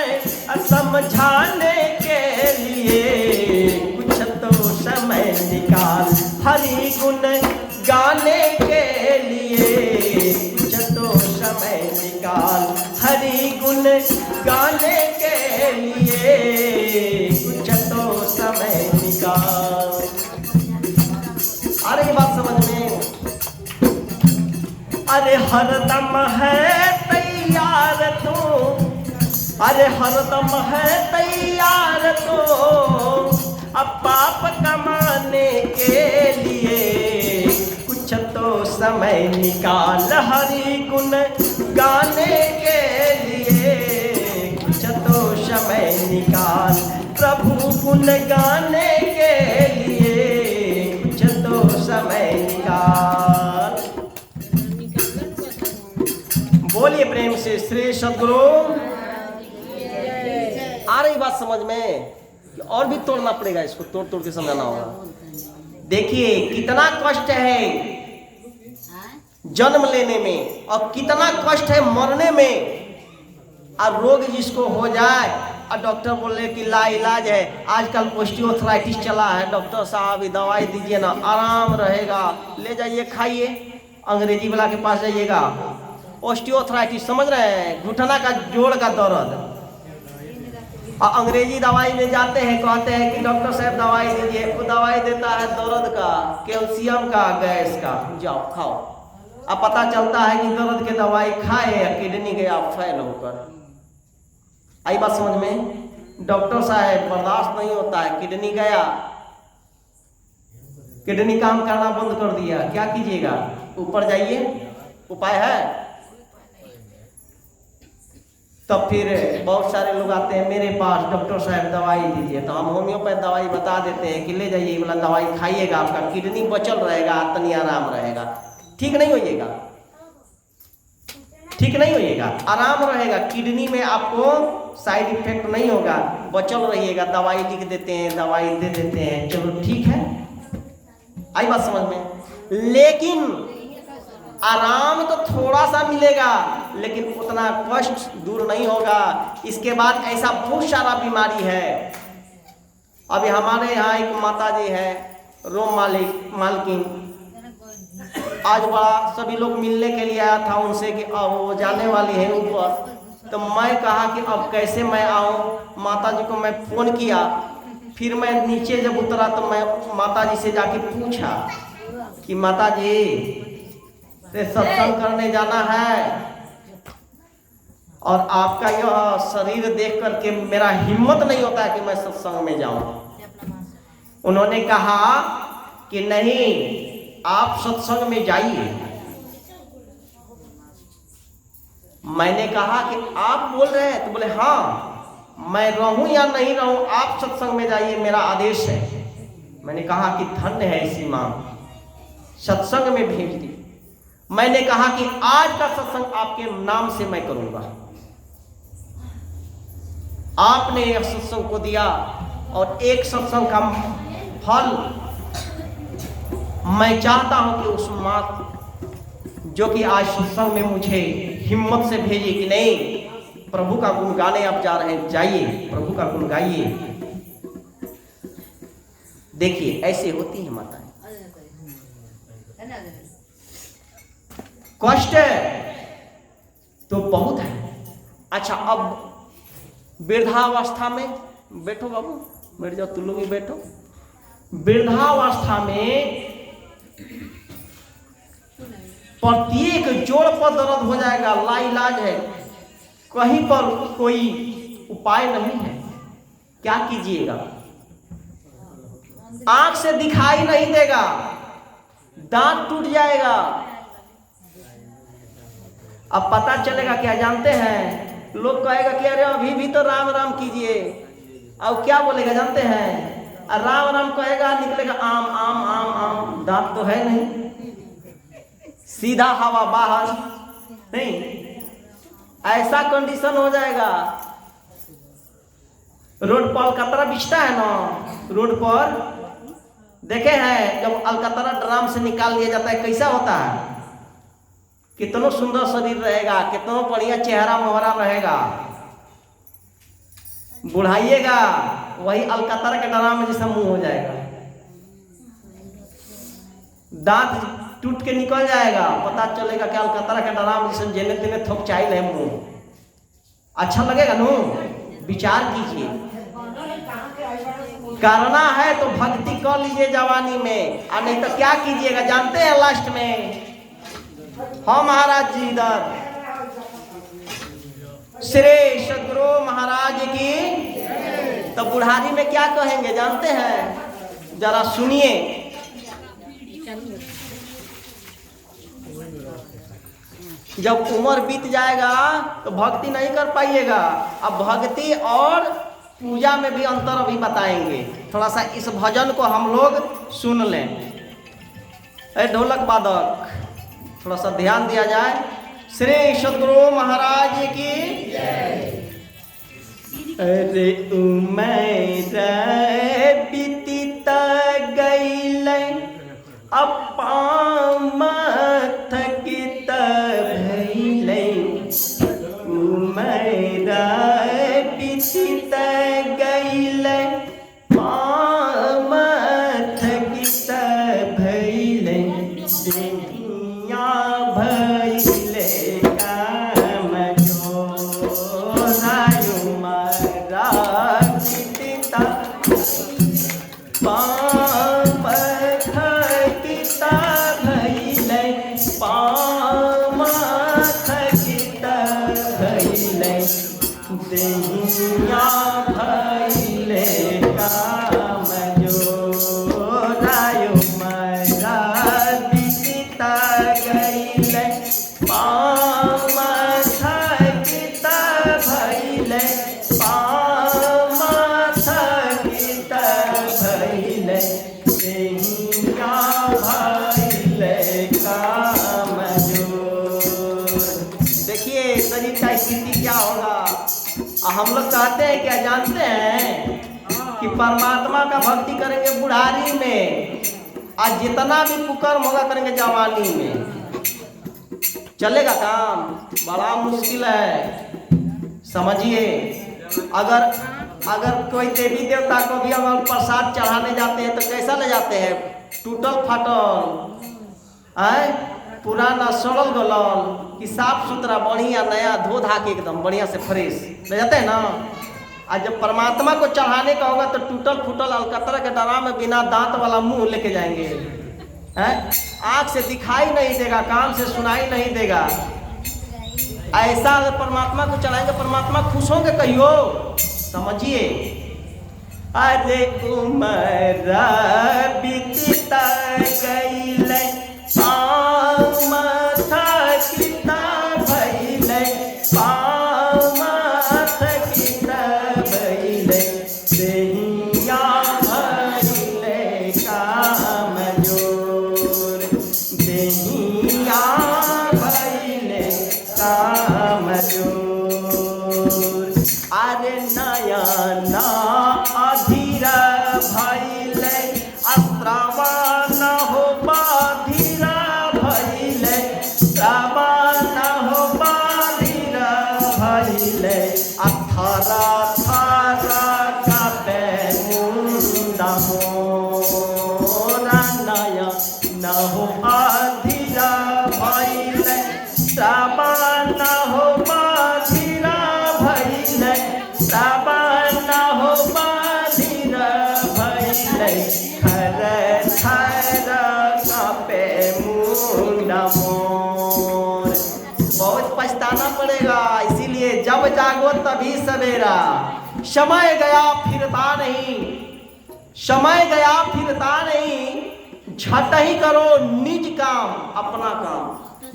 समझाने के लिए, कुछ तो समय निकाल हरि गुण गाने के लिए, कुछ तो समय निकाल हरि गुण गाने के लिए, कुछ तो समय निकाल। अरे बात समझ में, अरे हरदम है तैयार तू, अरे हरदम है तैयार तू, अब पाप कमाने के लिए, कुछ तो समय निकाल हरि गुण गाने के लिए, कुछ तो समय निकाल प्रभु गुण गाने के लिए, कुछ तो समय निकाल। बोलिए प्रेम से श्री सद्गुरु। आ रही बात समझ में, और भी तोड़ना पड़ेगा, इसको तोड़ तोड़ के समझाना होगा। देखिए कितना कष्ट है जन्म लेने में और कितना कष्ट है मरने में। और रोग जिसको हो जाए और डॉक्टर बोले कि लाइलाज है, आजकल ऑस्टियोआर्थराइटिस चला है, डॉक्टर साहब ये दवाई दीजिए ना, आराम रहेगा, ले जाइए खाइए, अंग्रेजी वाला के पास जाइएगा। ऑस्टियोआर्थराइटिस समझ रहे हैं, घुटना का जोड़ का दर्द, और अंग्रेजी दवाई में जाते हैं, कहते हैं कि डॉक्टर साहब दवाई दीजिए, वो दवाई देता है दर्द का, कैल्शियम का, गैस का, जाओ खाओ। अब पता चलता है कि दर्द के दवाई खाए किडनी गया फेल होकर। आई बात समझ में, डॉक्टर साहब बर्दाश्त नहीं होता है, किडनी गया, किडनी काम करना बंद कर दिया, क्या कीजिएगा, ऊपर जाइए, उपाय है, तब फिर बहुत सारे लोग आते हैं मेरे पास, डॉक्टर साहब दवाई दीजिए, तो हम होम्योपैथ दवाई बता देते हैं कि ले जाइए, ये वाला दवाई खाइएगा, आपका किडनी बचल रहेगा, तनी आराम रहेगा। ठीक नहीं होइएगा, ठीक नहीं होइएगा, आराम रहेगा, किडनी में आपको साइड इफेक्ट नहीं होगा, बचल रहिएगा। दवाई लिख देते हैं, दवाई दे देते हैं, चलो ठीक है, आई बात समझ में। लेकिन आराम तो थोड़ा सा मिलेगा, लेकिन उतना कष्ट दूर नहीं होगा। इसके बाद ऐसा बहुत सारा बीमारी है। अभी हमारे यहाँ एक माता जी है, रोम मालकिन, आज बड़ा सभी लोग मिलने के लिए आया था उनसे कि अब वो जाने वाली है ऊपर। तो मैं कहा कि अब कैसे मैं आऊँ, माता जी को मैं फ़ोन किया, फिर मैं नीचे जब उतरा तो मैं माता जी से जाके पूछा कि माता जी से सत्संग करने जाना है और आपका यह शरीर देख करके मेरा हिम्मत नहीं होता है कि मैं सत्संग में जाऊं। उन्होंने कहा कि नहीं, आप सत्संग में जाइए। मैंने कहा कि आप बोल रहे हैं? तो बोले हाँ, मैं रहूं या नहीं रहूं, आप सत्संग में जाइए, मेरा आदेश है। मैंने कहा कि धन्य है इसी मां, सत्संग में भेज दी। मैंने कहा कि आज का सत्संग आपके नाम से मैं करूंगा। आपने एक सत्संग को दिया और एक सत्संग का फल मैं चाहता हूं कि उस मां जो कि आज सत्संग में मुझे हिम्मत से भेजी कि नहीं, प्रभु का गुण गाने आप जा रहे हैं, जाइए, प्रभु का गुण गाइए। देखिए ऐसे होती है माताएं। कष्ट तो बहुत है। अच्छा, अब वृद्धावस्था में, बैठो बाबू, बैठ जाओ, तुम लोग भी बैठो। वृद्धावस्था में प्रत्येक जोड़ पर दर्द हो जाएगा, लाइलाज है, कहीं पर कोई उपाय नहीं है। क्या कीजिएगा? आंख से दिखाई नहीं देगा, दांत टूट जाएगा। अब पता चलेगा क्या जानते हैं? लोग कहेगा कि अरे अभी भी तो राम राम कीजिए। अब क्या बोलेगा जानते हैं? राम राम कहेगा, निकलेगा आम आम आम आम, दांत तो है नहीं, सीधा हवा बाहर नहीं। ऐसा कंडीशन हो जाएगा। रोड पर अलकतरा बिछता है ना, रोड पर देखे हैं, जब अलकतरा ड्राम से निकाल लिया जाता है कैसा होता है? कितना सुंदर शरीर रहेगा, कितना बढ़िया चेहरा मोहरा रहेगा। बुढ़ाइएगा, वही अलकतरा के ड्राम में जैसा मुंह हो जाएगा, दांत टूट के निकल जाएगा, पता चलेगा कि अलकतरा के ड्राम जैसे जेने तेने थोक चाहिए है मुंह। अच्छा लगेगा नो? विचार कीजिए। करना है तो भक्ति कर लीजिए जवानी में, और नहीं तो क्या कीजिएगा जानते हैं? लास्ट में हाँ महाराज जी, इधर श्री सदगुरु महाराज की। तो बुढ़ारी में क्या कहेंगे जानते हैं? जरा सुनिए। जब उम्र बीत जाएगा तो भक्ति नहीं कर पाइएगा। अब भक्ति और पूजा में भी अंतर अभी बताएंगे। थोड़ा सा इस भजन को हम लोग सुन लें। ढोलक वादक थोड़ा सा ध्यान दिया जाए। श्री सदगुरु महाराज की जय। अरे उमर बीतित गईल, अब पाम थकित भइल। उमर बीतित गईल, पाम थकित भइल। पाम थकित स्थिति क्या होगा। हम लोग कहते हैं, क्या जानते हैं कि परमात्मा का भक्ति करेंगे बुढ़ारी में, आज जितना भी कुकर्म होगा करेंगे जवानी में, चलेगा काम? बड़ा मुश्किल है, समझिए। अगर कोई देवी देवता को भी अगर प्रसाद चढ़ाने जाते हैं तो कैसा ले जाते हैं? टूटल फाटल है, पुराना सड़ल गलल कि साफ सुथरा बढ़िया नया धो धा के एकदम बढ़िया से फ्रेश ले जाते हैं ना। आज जब परमात्मा को चढ़ाने का होगा तो टूटल फूटल अलकतरा के डरा में बिना दांत वाला मुंह लेके जाएंगे, हैं? आँख से दिखाई नहीं देगा, कान से सुनाई नहीं देगा। ऐसा अगर परमात्मा को चढ़ाएंगे परमात्मा खुश होंगे कहियो, समझिए। अरे उमरा बीतता गईले पाँव माथा किता भइले, पाँव माथा किता भइले, देहिया भइले कामजोर, देहिया भइले कामजोर। अरे नया ना अधीरा भइले, श्रावण हो बाधीरा भइले, श्रावण हो बाधीरा भइले, अथरा थरा कापे मुंडा मोरा, नया न हो अधीरा भइले, श्रावण हो बाधीरा भइले, श्रावण हो बाधीरा भइले, खर खर कापे मुंडा मोर। बहुत पछताना पड़ेगा, इसीलिए जब जागो तभी सवेरा। समय गया फिरता नहीं, समय गया फिरता नहीं, झट ही करो निज काम, अपना काम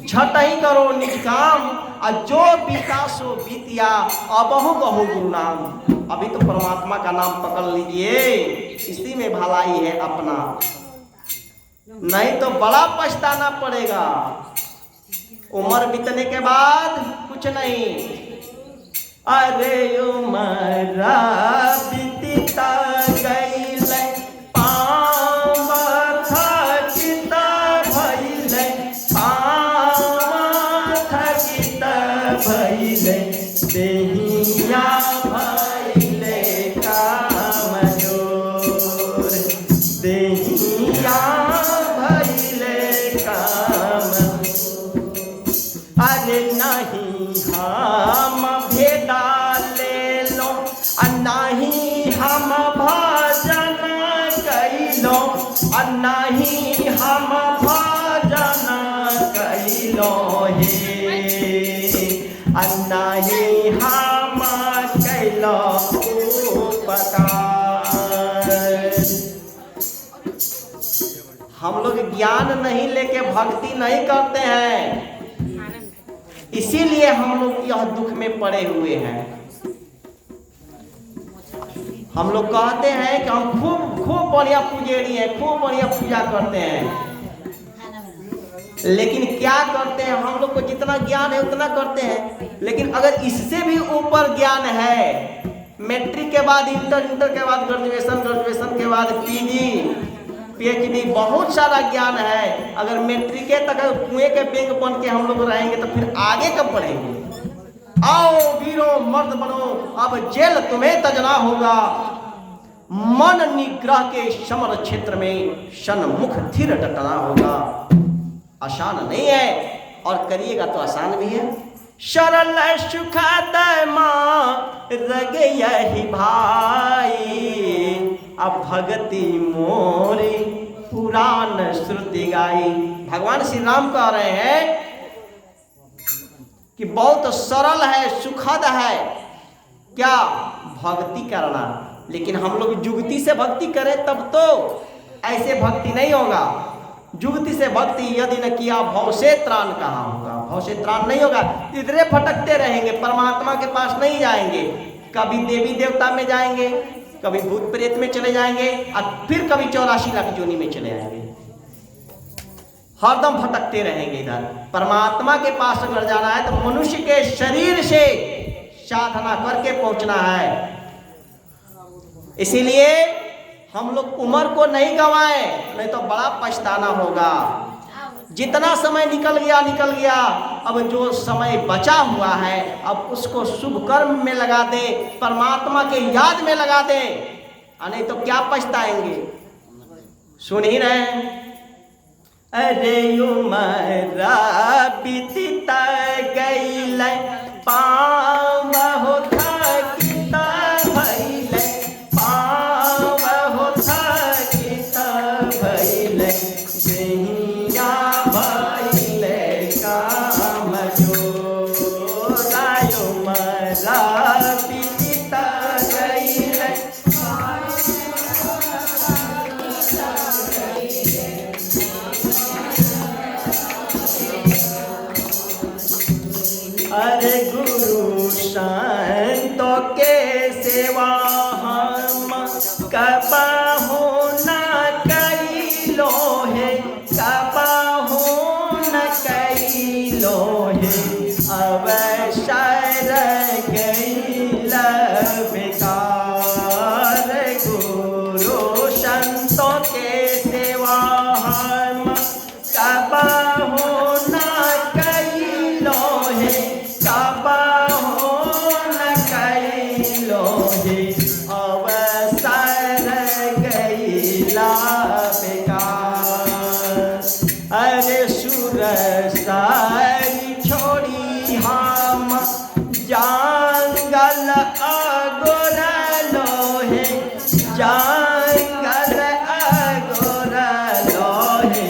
झट ही करो निज काम, और जो बीता सो बीतिया, अबहु गहो गुरु नाम। अभी तो परमात्मा का नाम पकड़ लीजिए, इसी में भलाई है अपना, नहीं तो बड़ा पछताना पड़ेगा। उम्र बीतने के बाद कुछ नहीं। अरे उमरा बीतता गईले, पाँव माथा किता भइले, पाँव माथा किता भइले, देहिया भइले कामजोर, देहिया भइले कामजोर। अरे नहीं हम भेदा ले लो, नहीं हम भजन कैलो, नहीं हम भजन कैलो हे, नहीं हम कैलो उपकार। हम लोग ज्ञान नहीं लेके भक्ति नहीं करते हैं, इसीलिए हम लोग यह दुख में पड़े हुए हैं। हम लोग कहते हैं कि हम खूब बढ़िया पुजेरी हैं, खूब बढ़िया पूजा करते हैं, लेकिन क्या करते हैं? हम लोग को जितना ज्ञान है उतना करते हैं, लेकिन अगर इससे भी ऊपर ज्ञान है, मैट्रिक के बाद इंटर, इंटर के बाद ग्रेजुएशन, ग्रेजुएशन के बाद पीजी, पीएचडी, बहुत सारा ज्ञान है। अगर मैट्रिक तक कुएं के बेंग बन के हम लोग रहेंगे तो फिर आगे कब बढ़ेंगे? आओ वीरों मर्द बनो, अब जेल तुम्हें तजना होगा, मन निग्रह के समर क्षेत्र में सन्मुख धीर डटना होगा। आसान नहीं है, और करिएगा तो आसान भी है। सरल सुखद माँ रग यही भाई, अब भगति मोरी पुराण श्रुति गाई। भगवान श्री राम कह रहे हैं कि बहुत सरल है, सुखद है क्या? भक्ति करना। लेकिन हम लोग जुगती से भक्ति करें तब तो ऐसे भक्ति नहीं होगा। जुगती से भक्ति यदि न किया भव से त्राण कहाँ होगा? भव से त्राण नहीं होगा, इधरे भटकते रहेंगे, परमात्मा के पास नहीं जाएंगे। कभी देवी देवता में जाएंगे, कभी भूत प्रेत में चले जाएंगे, और फिर कभी 84 लाख योनि में चले जाएंगे। हरदम भटकते रहेंगे इधर। परमात्मा के पास अगर जाना है तो मनुष्य के शरीर से साधना करके पहुंचना है। इसीलिए हम लोग उम्र को नहीं गंवाएं, नहीं तो बड़ा पछताना होगा। जितना समय निकल गया, अब जो समय बचा हुआ है अब उसको शुभ कर्म में लगा दे, परमात्मा के याद में लगा दे, नहीं तो क्या पछताएंगे। सुन ही रहे हैं, अरे उमरा बीतता गईल पाँव हो थकिता भइल, पाँव हो थकिता भइल, जहिया भइल काम जोरा उमरा बीतता गईल। अरे गुरु संतों के सेवा हम कबहू न कैलो है, कबहू न कैलो है, अवसर गईल बेकार। गुरु संतों के सेवा हम कबहू न कैलो है, कबहू न कैलो है, अवसर गईला बेकार। अरे सुर सारी छोड़ी हम जंगल अगोरलो है, जंगल अगोरलो है,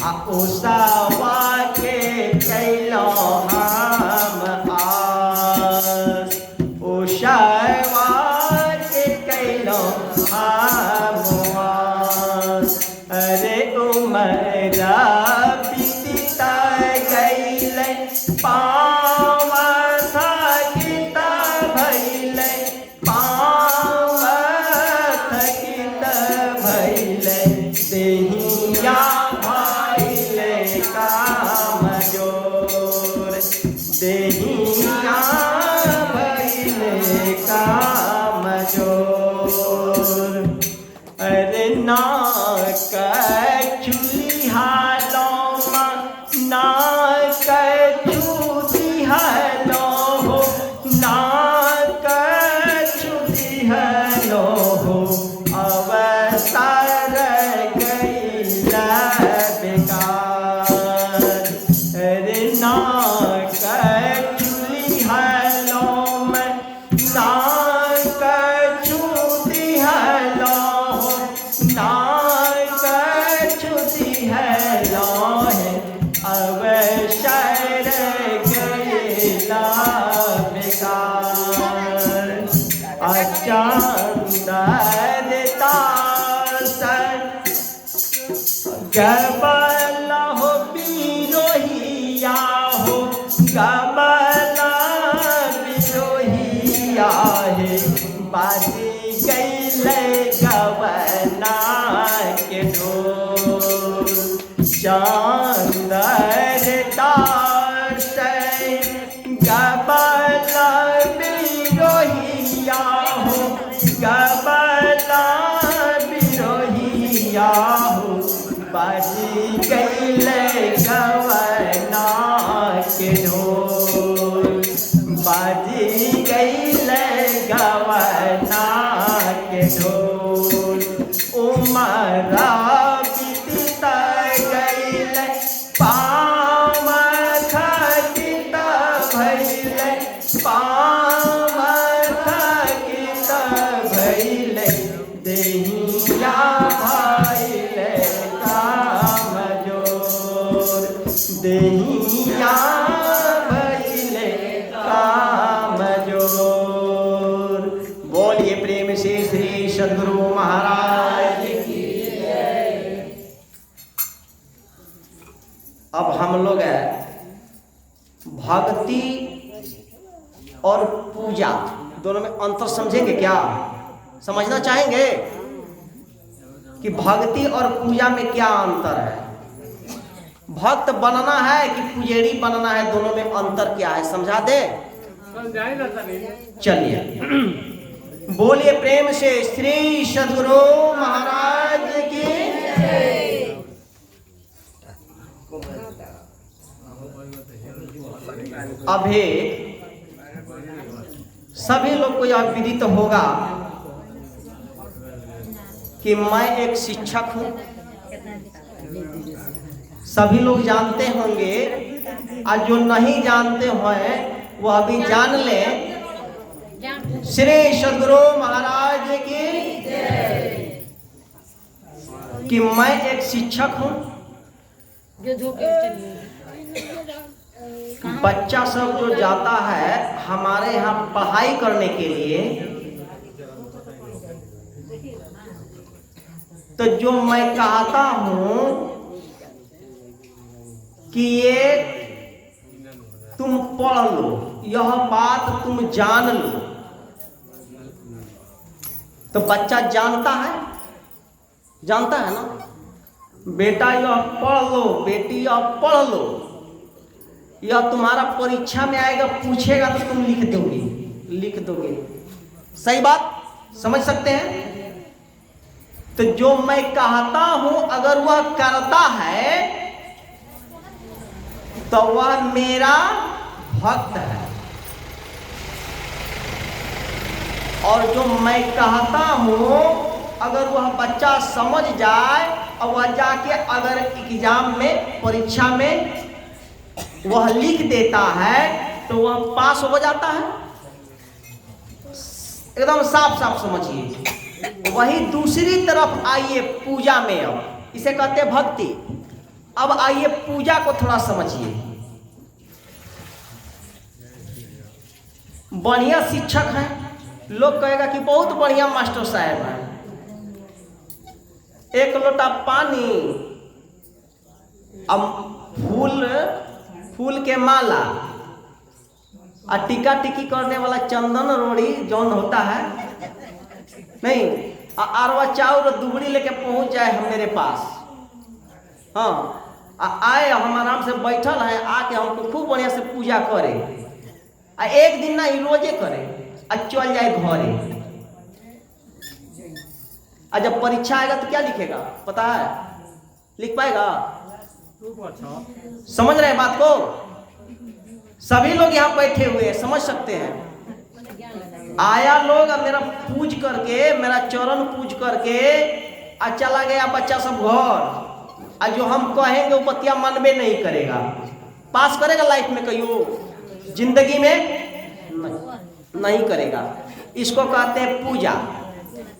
आ उसावा के कैलो हम आस, उषावा के कैलो हम आस। अरे उमरा बीतता गईल पाँव थकिता भइल, पाँव थकिता भइल, देहिया भइल काम जोर, देहिया भइल काम जोर। अरे ना कछुली हालो ना कछुली हालो हो, ना कछुली हालो हो, अवसर गईला बेकार। अरे ना कछुली हालो ना कछुली हालो हो, ना कछुली हालो है, अवसर गईला बेकार। अचांदर तार गबल हो बिरोहिया हो, गबल बिरोहिया है, बाजी गईल गबना के ढोल। चांदर तार गबल बिरोहिया हो, गबल बिरोहिया हो, बाजी गईल गवना के ढोल, बाजी गईल गवना के ढोल। उमरा बीतता गईल पाँव थकिता भइल, पाँव थकिता भइल, देहिया भइल काम जोर, देहिया भइल काम जोर। बोलिए प्रेम से श्री सद्गुरु महाराज की। अब हम लोग भक्ति और पूजा दोनों में अंतर समझेंगे क्या? समझना चाहेंगे कि भक्ति और पूजा में क्या अंतर है? भक्त बनना है कि पुजेरी बनना है, दोनों में अंतर क्या है समझा दे। समझाएगा तनी। चलिए बोलिए प्रेम से श्री सद्गुरु महाराज की। अभी सभी लोग को यह विदित होगा कि मैं एक शिक्षक हूं। सभी लोग जानते होंगे, और जो नहीं जानते हैं वो अभी जान ले। श्री सद्गुरु महाराज की कि मैं एक शिक्षक हूं। बच्चा सब जो जाता है हमारे यहाँ पढ़ाई करने के लिए, तो जो मैं कहता हूं कि ये तुम पढ़ लो, यह बात तुम जान लो, तो बच्चा जानता है ना। बेटा यह पढ़ लो, बेटी यह पढ़ लो, यह तुम्हारा परीक्षा में आएगा, पूछेगा तो तुम लिख दोगे। सही बात समझ सकते हैं। तो जो मैं कहता हूं अगर वह करता है तो वह मेरा भक्त है, और जो मैं कहता हूं अगर वह बच्चा समझ जाए और वह जाके अगर एग्जाम में, परीक्षा में वह लिख देता है तो वह पास हो जाता है। एकदम साफ साफ समझिए। वही दूसरी तरफ आइए पूजा में, अब इसे कहते हैं भक्ति। अब आइए पूजा को थोड़ा समझिए। बढ़िया शिक्षक हैं, लोग कहेगा कि बहुत बढ़िया मास्टर साहब हैं। एक लोटा पानी, अब फूल के माला और टीका टिकी करने वाला चंदन रोड़ी जौन होता है नहीं, अरवा चाउर दुबड़ी लेके पहुंच जाए हम मेरे पास, हाँ आए हम आराम से बैठल है, आके हमको खूब बढ़िया से पूजा करे, एक दिन ना ही रोजे करे, चल जाए घरे। जब परीक्षा आएगा तो क्या लिखेगा पता है? लिख पाएगा? समझ रहे हैं बात को? सभी लोग यहाँ बैठे हुए हैं, समझ सकते हैं। आया लोग अब मेरा पूज करके, मेरा चरण पूज करके चला गया बच्चा सब घर, जो हम कहेंगे वो बतिया मानबे नहीं करेगा। पास करेगा लाइफ में कहियो? जिंदगी में नहीं करेगा। इसको कहते हैं पूजा।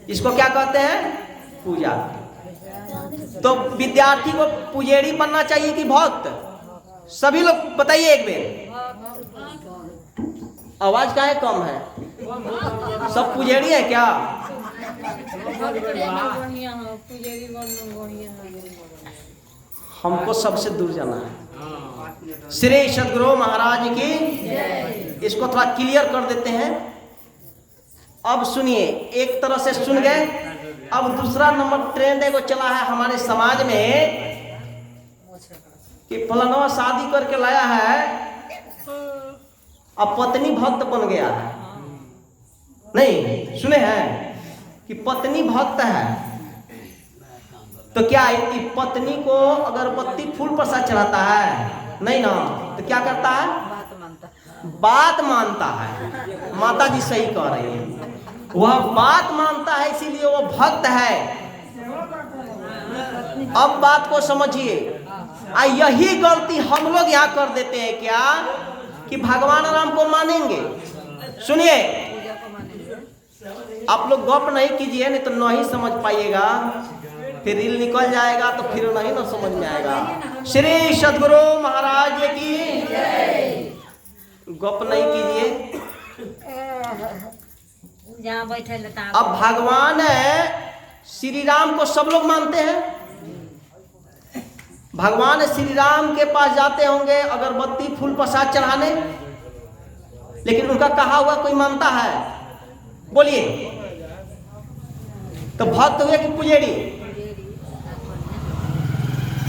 इसको क्या कहते हैं? पूजा। तो विद्यार्थी को पुजेरी बनना चाहिए कि भक्त? सभी लोग बताइए एक बेर। आवाज काहे कम है? सब पुजेरी है क्या? हमको सबसे दूर जाना है। श्री सद्गुरु महाराज की। इसको थोड़ा क्लियर कर देते हैं। अब सुनिए, एक तरह से सुन गए। अब दूसरा नंबर ट्रेंड है वो चला है हमारे समाज में कि फलाना शादी करके लाया है, अब पत्नी भक्त बन गया है। नहीं सुने हैं कि पत्नी भक्त है, तो क्या कि पत्नी को अगरबत्ती फूल प्रसाद चढ़ाता है? नहीं ना, तो क्या करता है? बात मानता है। माता जी सही कह रही है, वह बात मानता है, इसीलिए वो भक्त है। अब बात को समझिए। यही गलती हम लोग यहाँ कर देते हैं क्या कि भगवान राम को मानेंगे। सुनिए, आप लोग गप नहीं कीजिए, नहीं तो नहीं समझ पाइएगा, फिर रील निकल जाएगा तो फिर नहीं ना समझ में आएगा। श्री सद्गुरु महाराज की गप नहीं कीजिए। जहाँ बैठे अब भगवान श्री राम को सब लोग मानते हैं। भगवान श्री राम के पास जाते होंगे अगरबत्ती फूल प्रसाद चढ़ाने, लेकिन उनका कहा हुआ कोई मानता है? बोलिए। तो भक्त हुए कि पुजेरी?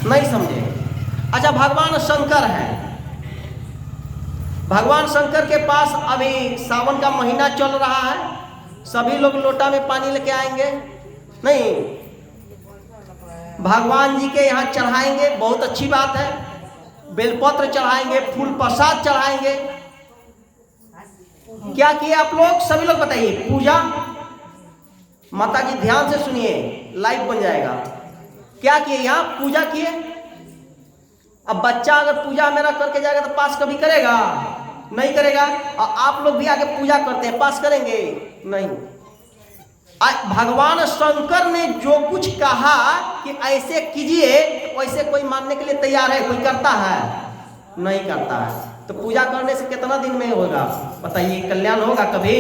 नहीं समझे। अच्छा, भगवान शंकर है, भगवान शंकर के पास अभी सावन का महीना चल रहा है, सभी लोग लोटा में पानी लेके आएंगे नहीं, भगवान जी के यहाँ चढ़ाएंगे, बहुत अच्छी बात है, बेलपत्र चढ़ाएंगे, फूल प्रसाद चढ़ाएंगे। क्या किए आप लोग, सभी लोग बताइए, पूजा। माता जी ध्यान से सुनिए, लाइव बन जाएगा। क्या किए यहाँ, पूजा किए। अब बच्चा अगर पूजा मेरा करके जाएगा तो पास कभी करेगा, नहीं करेगा। और आप लोग भी आगे पूजा करते हैं, पास करेंगे नहीं। भगवान शंकर ने जो कुछ कहा कि ऐसे कीजिए, तो वैसे कोई मानने के लिए तैयार है, कोई करता है, नहीं करता है। तो पूजा करने से कितना दिन में होगा बताइए, कल्याण होगा कभी।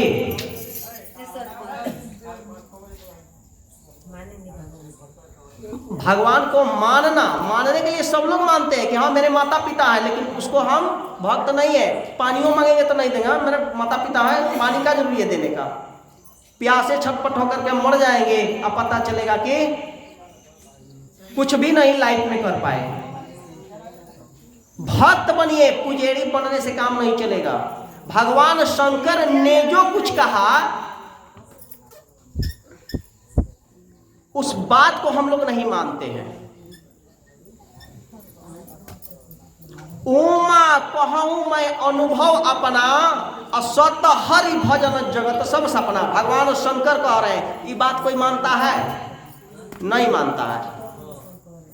भगवान को मानने के लिए सब लोग मानते हैं कि हाँ मेरे माता पिता है, लेकिन उसको हम भक्त नहीं है, पानियों मांगेंगे तो नहीं देंगे। हाँ मेरे माता पिता है, पानी का जरूरी है देने का, प्यासे छटपट होकर के मर जाएंगे, अब पता चलेगा कि कुछ भी नहीं लाइफ में कर पाए। भक्त बनिए, पुजेरी बनने से काम नहीं चलेगा। भगवान शंकर ने जो कुछ कहा उस बात को हम लोग नहीं मानते हैं। उमा कहूं मैं अनुभव अपना, असत हरि भजन जगत सब सपना। भगवान शंकर कह रहे हैं, ये बात कोई मानता है, नहीं मानता है।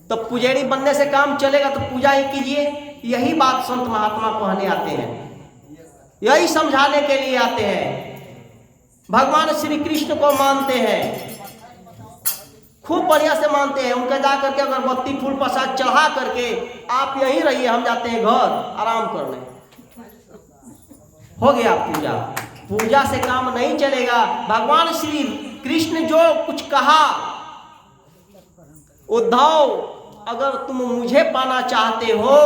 तो पुजारी बनने से काम चलेगा तो पूजा ही कीजिए। यही बात संत महात्मा कहने आते हैं, यही समझाने के लिए आते हैं। भगवान श्री कृष्ण को मानते हैं, खूब बढ़िया से मानते हैं। उनका जा करके अगरबत्ती फूल प्रसाद चढ़ा करके आप यहीं रहिए, हम जाते हैं घर आराम करने। हो गया पूजा। पूजा से काम नहीं चलेगा। भगवान श्री कृष्ण जो कुछ कहा, उद्धव अगर तुम मुझे पाना चाहते हो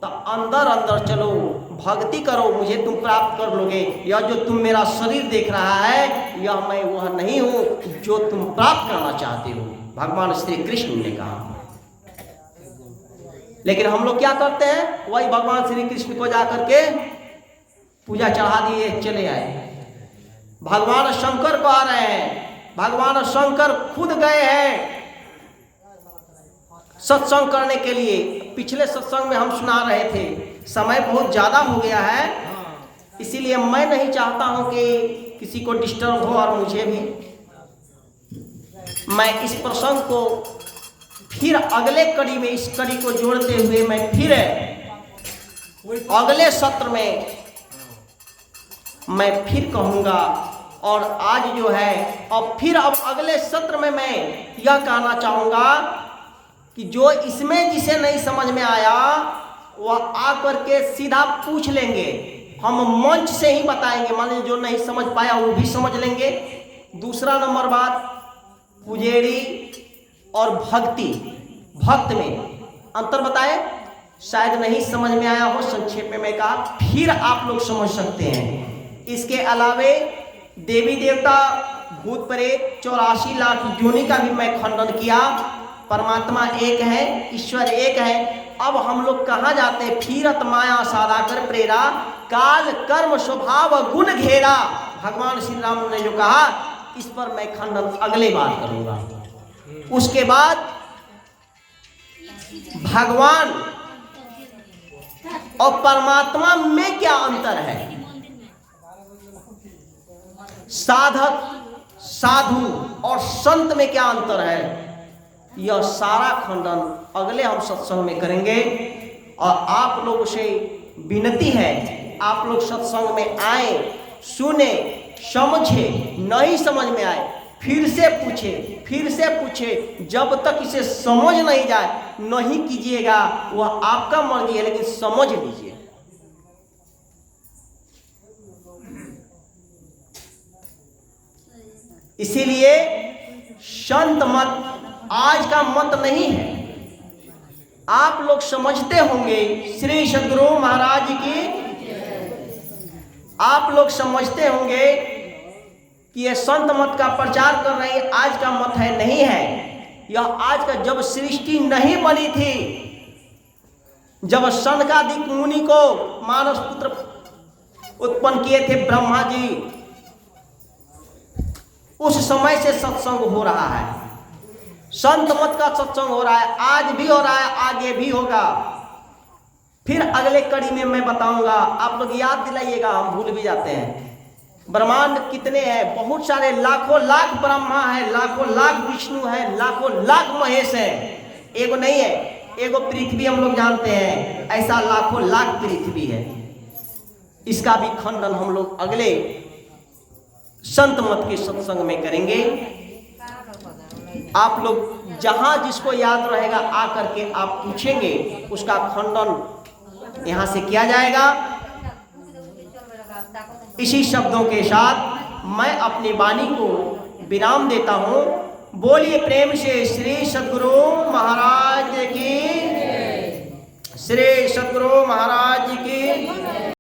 तो अंदर अंदर चलो, भक्ति करो, मुझे तुम प्राप्त कर लोगे। यह जो तुम मेरा शरीर देख रहा है, यह मैं वह नहीं हूं जो तुम प्राप्त करना चाहते हो, भगवान श्री कृष्ण ने कहा। लेकिन हम लोग क्या करते हैं, वही भगवान श्री कृष्ण को जाकर के पूजा चढ़ा दिए, चले आए। भगवान शंकर को आ रहे हैं, भगवान शंकर खुद गए हैं सत्संग करने के लिए। पिछले सत्संग में हम सुना रहे थे, समय बहुत ज़्यादा हो गया है, इसीलिए मैं नहीं चाहता हूं कि किसी को डिस्टर्ब हो और मुझे भी। मैं इस प्रसंग को फिर अगले कड़ी में, इस कड़ी को जोड़ते हुए मैं फिर अगले सत्र में मैं फिर कहूँगा। और आज जो है अब फिर अगले सत्र में मैं यह कहना चाहूँगा कि जो इसमें जिसे नहीं समझ में आया वह आकर के सीधा पूछ लेंगे, हम मंच से ही बताएंगे। मान लीजिए जो नहीं समझ पाया वो भी समझ लेंगे। दूसरा नंबर बात, पुजेरी और भक्त में अंतर बताए, शायद नहीं समझ में आया हो, संक्षेप में मैं कहा, फिर आप लोग समझ सकते हैं। इसके अलावे देवी देवता, भूत प्रेत, 84 लाख योनि का भी मैं खंडन किया। परमात्मा एक है, ईश्वर एक है। अब हम लोग कहाँ जाते हैं, फिरत माया सादा कर प्रेरा, काल कर्म स्वभाव गुण घेरा। भगवान श्री राम ने जो कहा, इस पर मैं खंडन अगले बार करूंगा। उसके बाद भगवान और परमात्मा में क्या अंतर है, साधक, साधु और संत में क्या अंतर है, यह सारा खंडन अगले हम सत्संग में करेंगे। और आप लोगों से विनती है, आप लोग सत्संग में आए, सुने, समझे, नहीं समझ में आए फिर से पूछे। जब तक इसे समझ नहीं जाए नहीं कीजिएगा, वह आपका मर्जी है, लेकिन समझ लीजिए। इसीलिए संत मत आज का मत नहीं है। आप लोग समझते होंगे, श्री सद्गुरु महाराज की, आप लोग समझते होंगे कि ये संत मत का प्रचार कर रहे हैं, आज का मत है, नहीं है। यह आज का, जब सृष्टि नहीं बनी थी जब सनकादिक मुनि को मानस पुत्र उत्पन्न किए थे ब्रह्मा जी, उस समय से सत्संग हो रहा है, संत मत का सत्संग हो रहा है, आज भी हो रहा है, आगे भी होगा। फिर अगले कड़ी में मैं बताऊंगा, आप लोग याद दिलाइएगा, हम भूल भी जाते हैं। ब्रह्मांड कितने हैं, बहुत सारे, लाखों लाख ब्रह्मा है, लाखों लाख विष्णु है, लाखों लाख महेश है, एगो नहीं है। एगो पृथ्वी हम लोग जानते हैं, ऐसा लाखों लाख पृथ्वी है। इसका भी खंडन हम लोग अगले संत मत के सत्संग में करेंगे। आप लोग जहां जिसको याद रहेगा आ करके आप पूछेंगे, उसका खंडन यहां से किया जाएगा। इसी शब्दों के साथ मैं अपनी वाणी को विराम देता हूं। बोलिए प्रेम से श्री सद्गुरु महाराज की, श्री सद्गुरु महाराज।